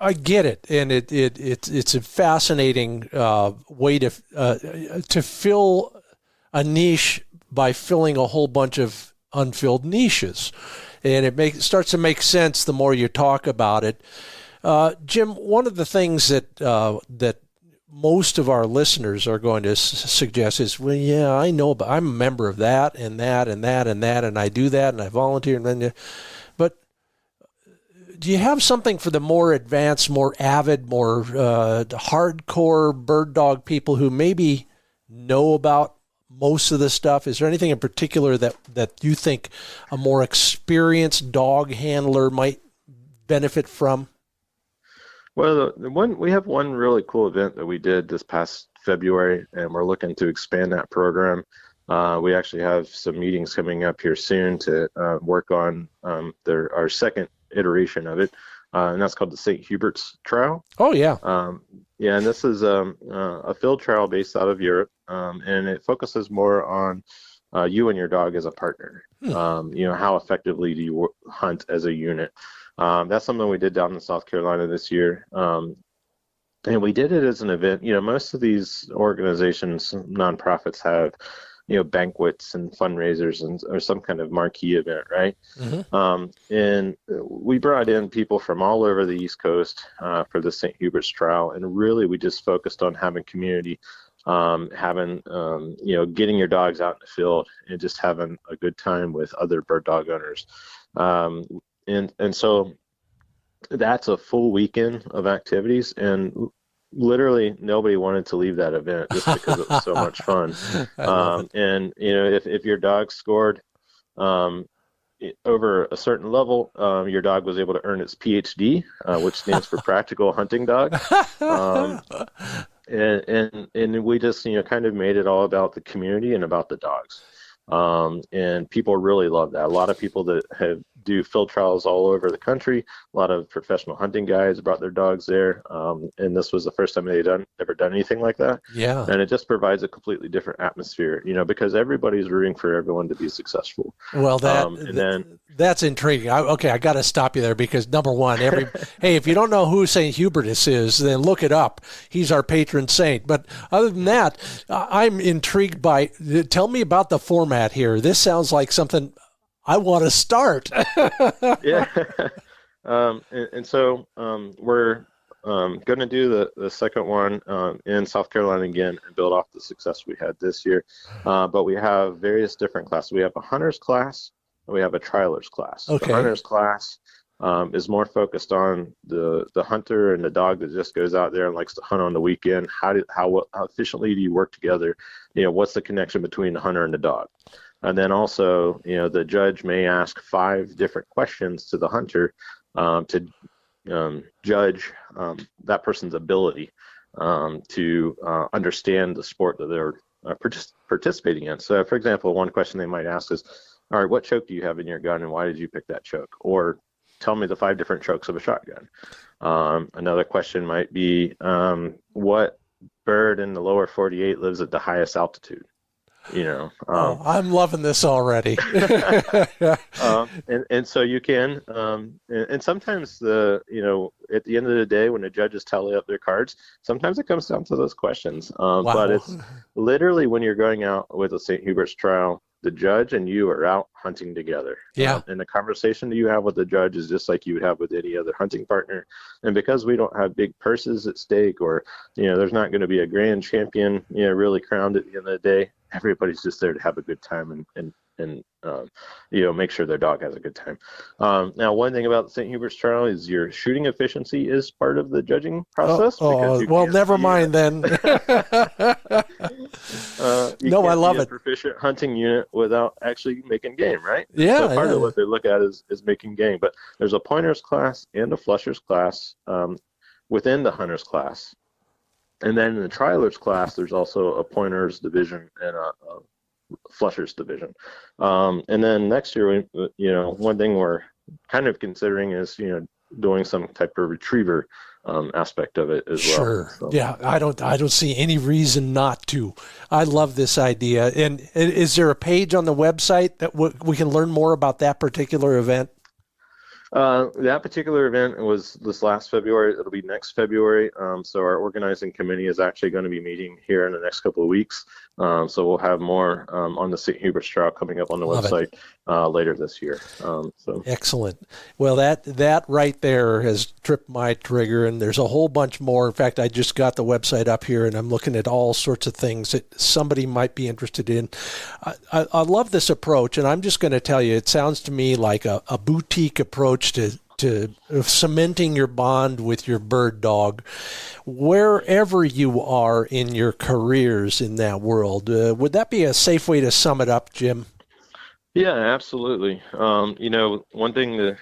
I get it, and it's a fascinating way to fill a niche by filling a whole bunch of unfilled niches, and it starts to make sense the more you talk about it. Jim, one of the things that most of our listeners are going to suggest is, well, yeah, I know, but I'm a member of that and that and that and that, and I do that and I volunteer, and then, but do you have something for the more advanced, more avid, more hardcore bird dog people who maybe know about most of the stuff? Is there anything in particular that you think a more experienced dog handler might benefit from? Well, we have one really cool event that we did this past February, and we're looking to expand that program. We actually have some meetings coming up here soon to work on our second iteration of it, and that's called the St. Hubert's Trial. Oh, yeah. And this is a field trial based out of Europe, and it focuses more on you and your dog as a partner. How effectively do you hunt as a unit? That's something we did down in South Carolina this year. And we did it as an event. Most of these organizations, nonprofits, have, banquets and fundraisers or some kind of marquee event, right? Mm-hmm. And we brought in people from all over the East Coast for the St. Hubert's Trial. And really, we just focused on having community, getting your dogs out in the field and just having a good time with other bird dog owners. And so that's a full weekend of activities, and literally nobody wanted to leave that event just because it was so much fun. And if your dog scored over a certain level, your dog was able to earn its PhD, which stands for Practical Hunting Dog. And we just kind of made it all about the community and about the dogs. And people really love that. A lot of people that do field trials all over the country, a lot of professional hunting guides brought their dogs there. And this was the first time they'd ever done anything like that. Yeah. And it just provides a completely different atmosphere, because everybody's rooting for everyone to be successful. Well, that's intriguing. I got to stop you there because number one, hey, if you don't know who St. Hubertus is, then look it up. He's our patron saint. But other than that, I'm intrigued by, tell me about the format here. This sounds like something I want to start. Yeah. And so we're going to do the second one in South Carolina again and build off the success we had this year. But we have various different classes. We have a hunter's class and we have a trialer's class. Okay. The hunter's class is more focused on the hunter and the dog that just goes out there and likes to hunt on the weekend. How efficiently do you work together? What's the connection between the hunter and the dog? And then also, the judge may ask 5 different questions to the hunter to judge that person's ability to understand the sport that they're participating in. So, for example, one question they might ask is, all right, what choke do you have in your gun and why did you pick that choke? Or tell me the 5 different chokes of a shotgun. Another question might be, what bird in the lower 48 lives at the highest altitude? I'm loving this already. And so you can, and sometimes at the end of the day, when the judges tally up their cards, sometimes it comes down to those questions. Wow. But it's literally when you're going out with a St. Hubert's trial, the judge and you are out hunting together. Yeah. And the conversation that you have with the judge is just like you would have with any other hunting partner. And because we don't have big purses at stake, or, there's not going to be a grand champion, really crowned at the end of the day, everybody's just there to have a good time and make sure their dog has a good time. Now, one thing about the St. Hubert's trial is your shooting efficiency is part of the judging process. Well, never mind then. No, I love it. Proficient hunting unit without actually making game, right? Yeah. So part of what they look at is making game. But there's a pointers class and a flushers class within the hunters class. And then in the trialers class, there's also a pointers division and a flushers division. And then next year, one thing we're kind of considering is, doing some type of retriever aspect of it as well. Sure. So. Yeah, I don't see any reason not to. I love this idea. And is there a page on the website that we can learn more about that particular event? That particular event was this last February. It'll be next February. So our organizing committee is actually going to be meeting here in the next couple of weeks. So we'll have more on the St. Hubert's trial coming up on the website later this year. Excellent. Well, that right there has tripped my trigger, and there's a whole bunch more. In fact, I just got the website up here, and I'm looking at all sorts of things that somebody might be interested in. I love this approach, and I'm just going to tell you, it sounds to me like a boutique approach to cementing your bond with your bird dog wherever you are in your careers in that world. Would that be a safe way to sum it up, Jim? Yeah, absolutely. One thing that,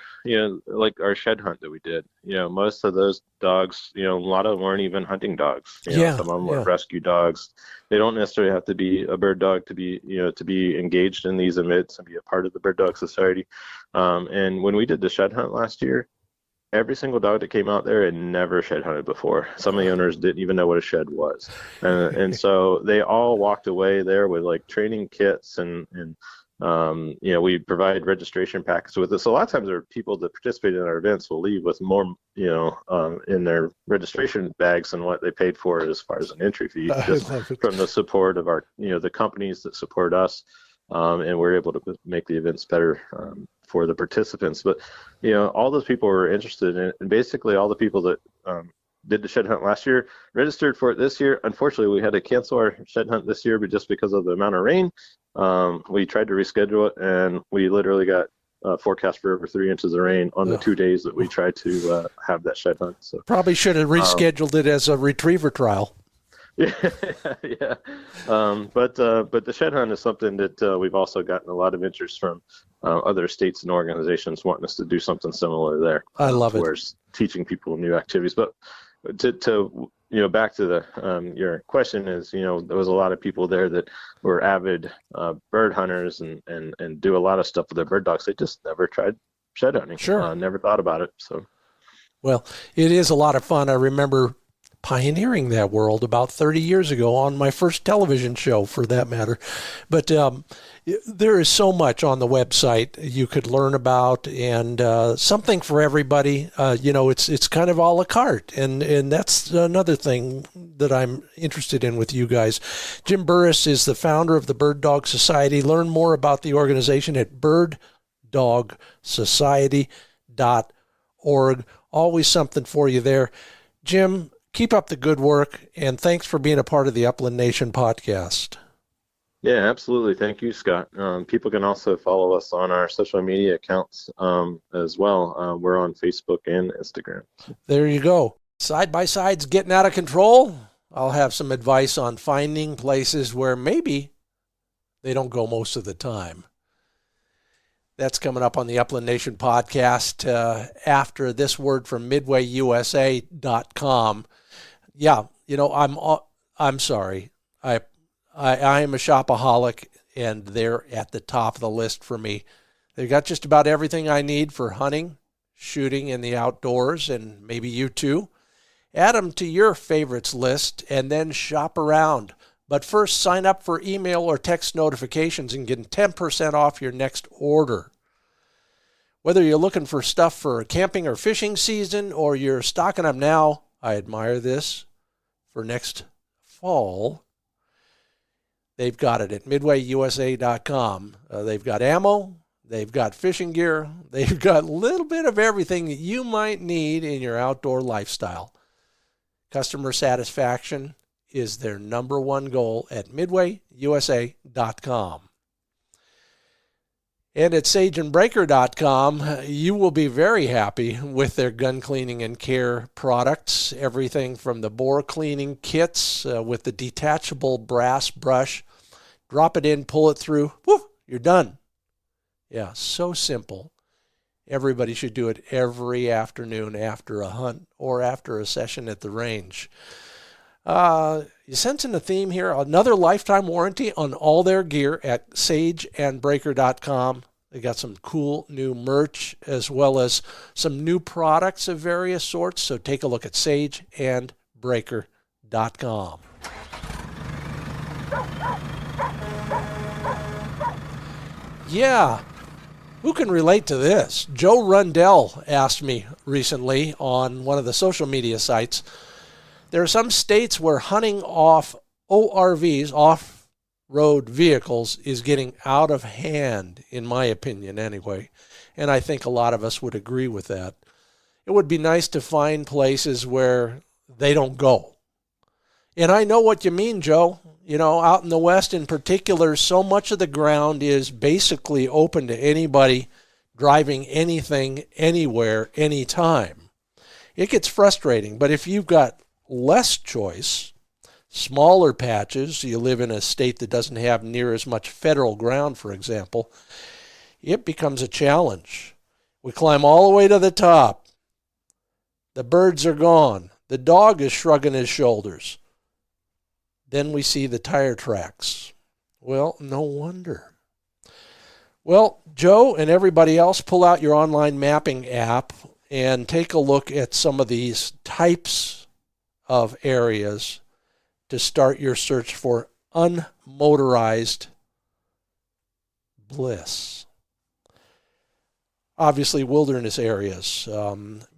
like our shed hunt that we did, most of those dogs, a lot of them weren't even hunting dogs. Some of them were rescue dogs. They don't necessarily have to be a bird dog to be engaged in these events and be a part of the Bird Dog Society. And when we did the shed hunt last year, every single dog that came out there had never shed hunted before. Some of the owners didn't even know what a shed was. And so they all walked away there with like training kits and we provide registration packets with this. So a lot of times there are people that participate in our events will leave with more, in their registration bags than what they paid for as far as an entry fee, just from the support of our, the companies that support us. And we're able to make the events better for the participants. But, all those people were interested in it. And basically all the people that did the shed hunt last year registered for it this year. Unfortunately, we had to cancel our shed hunt this year, but just because of the amount of rain, we tried to reschedule it, and we literally got forecast for over 3 inches of rain on the 2 days that we tried to have that shed hunt. So probably should have rescheduled it as a retriever trial. Yeah. But the shed hunt is something that we've also gotten a lot of interest from other states and organizations wanting us to do something similar there. I love it. Whereas teaching people new activities. But to back to the your question is, there was a lot of people there that were avid bird hunters and do a lot of stuff with their bird dogs. They just never tried shed hunting. Sure. Never thought about it. So. Well, it is a lot of fun. I remember pioneering that world about 30 years ago on my first television show, for that matter. But there is so much on the website you could learn about, and something for everybody. It's kind of a la carte, and that's another thing that I'm interested in with you guys. Jim Burris is the founder of the Bird Dog Society. Learn more about the organization at birddogSociety.org. Always something for you there. Jim, keep up the good work, and thanks for being a part of the Upland Nation podcast. Yeah, absolutely. Thank you, Scott. People can also follow us on our social media accounts as well. We're on Facebook and Instagram. There you go. Side-by-sides getting out of control. I'll have some advice on finding places where maybe they don't go most of the time. That's coming up on the Upland Nation podcast after this word from MidwayUSA.com. Yeah, I'm sorry. I am a shopaholic, and they're at the top of the list for me. They've got just about everything I need for hunting, shooting in the outdoors, and maybe you too. Add them to your favorites list and then shop around. But first, sign up for email or text notifications and get 10% off your next order. Whether you're looking for stuff for camping or fishing season, or you're stocking up now, I admire this, for next fall, they've got it at midwayusa.com. They've got ammo, they've got fishing gear, they've got a little bit of everything that you might need in your outdoor lifestyle. Customer satisfaction is their number one goal at midwayusa.com. And at sageandbreaker.com, you will be very happy with their gun cleaning and care products. Everything from the bore cleaning kits with the detachable brass brush. Drop it in, pull it through, whoo, you're done. Yeah, so simple. Everybody should do it every afternoon after a hunt or after a session at the range. You sensing the theme here? Another lifetime warranty on all their gear at sageandbreaker.com. They got some cool new merch as well as some new products of various sorts. So take a look at sageandbreaker.com. Yeah, who can relate to this? Joe Rundell asked me recently on one of the social media sites. There are some states where hunting off ORVs, off-road vehicles, is getting out of hand, in my opinion anyway. And I think a lot of us would agree with that. It would be nice to find places where they don't go. And I know what you mean, Joe. You know, out in the West in particular, so much of the ground is basically open to anybody driving anything, anywhere, anytime. It gets frustrating, but if you've got less choice, smaller patches, you live in a state that doesn't have near as much federal ground, for example, it becomes a challenge. We climb all the way to the top. The birds are gone. The dog is shrugging his shoulders. Then we see the tire tracks. Well, no wonder. Well, Joe and everybody else, pull out your online mapping app and take a look at some of these types of areas to start your search for unmotorized bliss. Obviously, wilderness areas,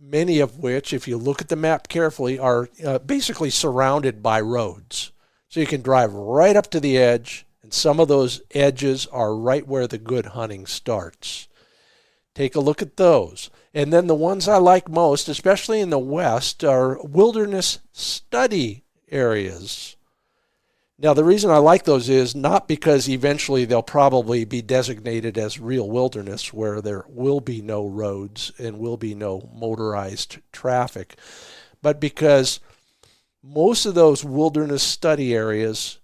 many of which, if you look at the map carefully, are basically surrounded by roads. So you can drive right up to the edge, and some of those edges are right where the good hunting starts. Take a look at those. And then the ones I like most, especially in the West, are wilderness study areas. Now, the reason I like those is not because eventually they'll probably be designated as real wilderness where there will be no roads and will be no motorized traffic, but because most of those wilderness study areas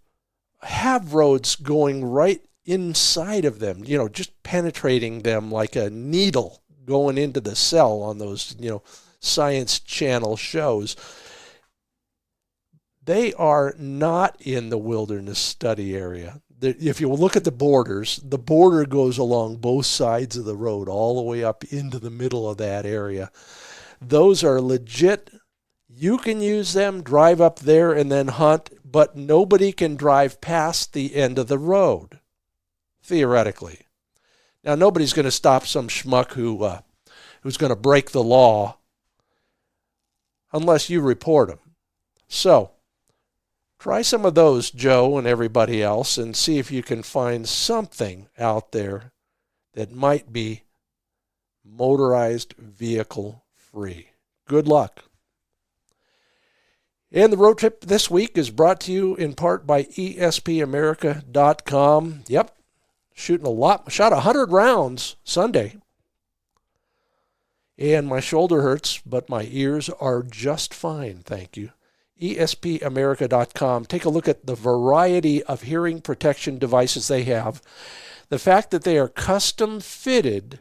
have roads going right inside of them, you know, just penetrating them like a needle going into the cell on those, you know, Science Channel shows. They are not in the wilderness study area. If you look at the borders, the border goes along both sides of the road all the way up into the middle of that area. Those are legit. You can use them, drive up there, and then hunt, but nobody can drive past the end of the road, theoretically. Now, nobody's going to stop some schmuck who's going to break the law unless you report him. So, try some of those, Joe and everybody else, and see if you can find something out there that might be motorized vehicle free. Good luck. And the road trip this week is brought to you in part by espamerica.com. Yep, shot 100 rounds Sunday. And my shoulder hurts, but my ears are just fine, thank you. espamerica.com. Take a look at the variety of hearing protection devices they have. The fact that they are custom fitted,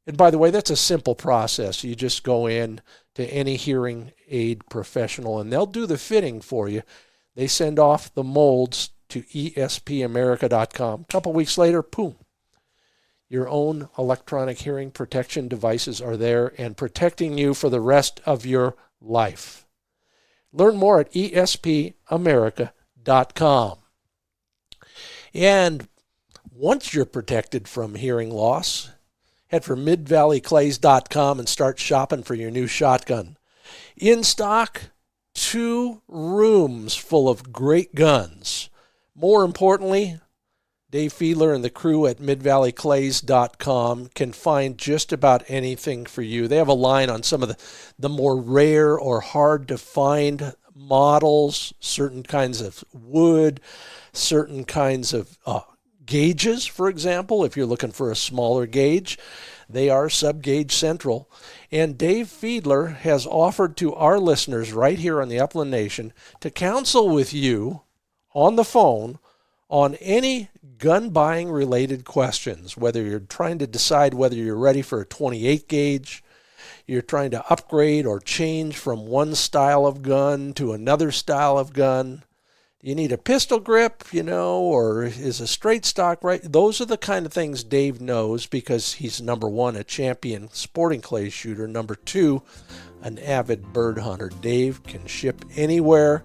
and by the way, that's a simple process. You just go in to any hearing aid professional and they'll do the fitting for you. They send off the molds to espamerica.com. A couple weeks later, boom, your own electronic hearing protection devices are there and protecting you for the rest of your life. Learn more at espamerica.com. And once you're protected from hearing loss, head for midvalleyclays.com and start shopping for your new shotgun. In stock, 2 rooms full of great guns. More importantly, Dave Fiedler and the crew at midvalleyclays.com can find just about anything for you. They have a line on some of the more rare or hard to find models, certain kinds of wood, certain kinds of gauges, for example. If you're looking for a smaller gauge, they are Sub-Gauge Central. And Dave Fiedler has offered to our listeners right here on the Upland Nation to counsel with you on the phone on any gun buying related questions, whether you're trying to decide whether you're ready for a 28 gauge, you're trying to upgrade or change from one style of gun to another style of gun. You need a pistol grip, or is a straight stock right? Those are the kind of things Dave knows because he's, number one, a champion sporting clay shooter. Number two, an avid bird hunter. Dave can ship anywhere.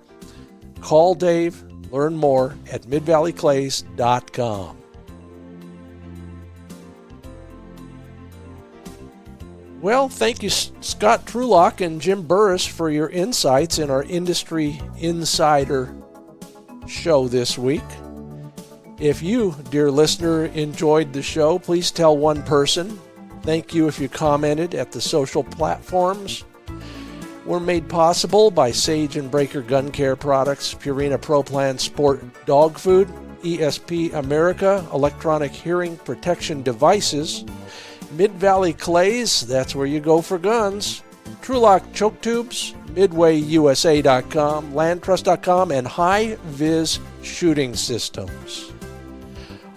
Call Dave. Learn more at midvalleyclays.com. Well, thank you, Scott Trulock and Jim Burris, for your insights in our Industry Insider show this week. If you, dear listener, enjoyed the show, please tell one person. Thank you if you commented at the social platforms. We're made possible by Sage and Breaker Gun Care Products, Purina Pro Plan Sport Dog Food, ESP America, Electronic Hearing Protection Devices, Mid-Valley Clays, that's where you go for guns, Trulock Choke Tubes, MidwayUSA.com, LandTrust.com, and High Vis Shooting Systems.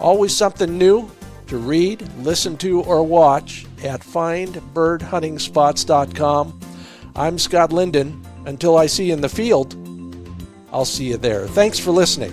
Always something new to read, listen to, or watch at FindBirdHuntingSpots.com. I'm Scott Linden. Until I see you in the field, I'll see you there. Thanks for listening.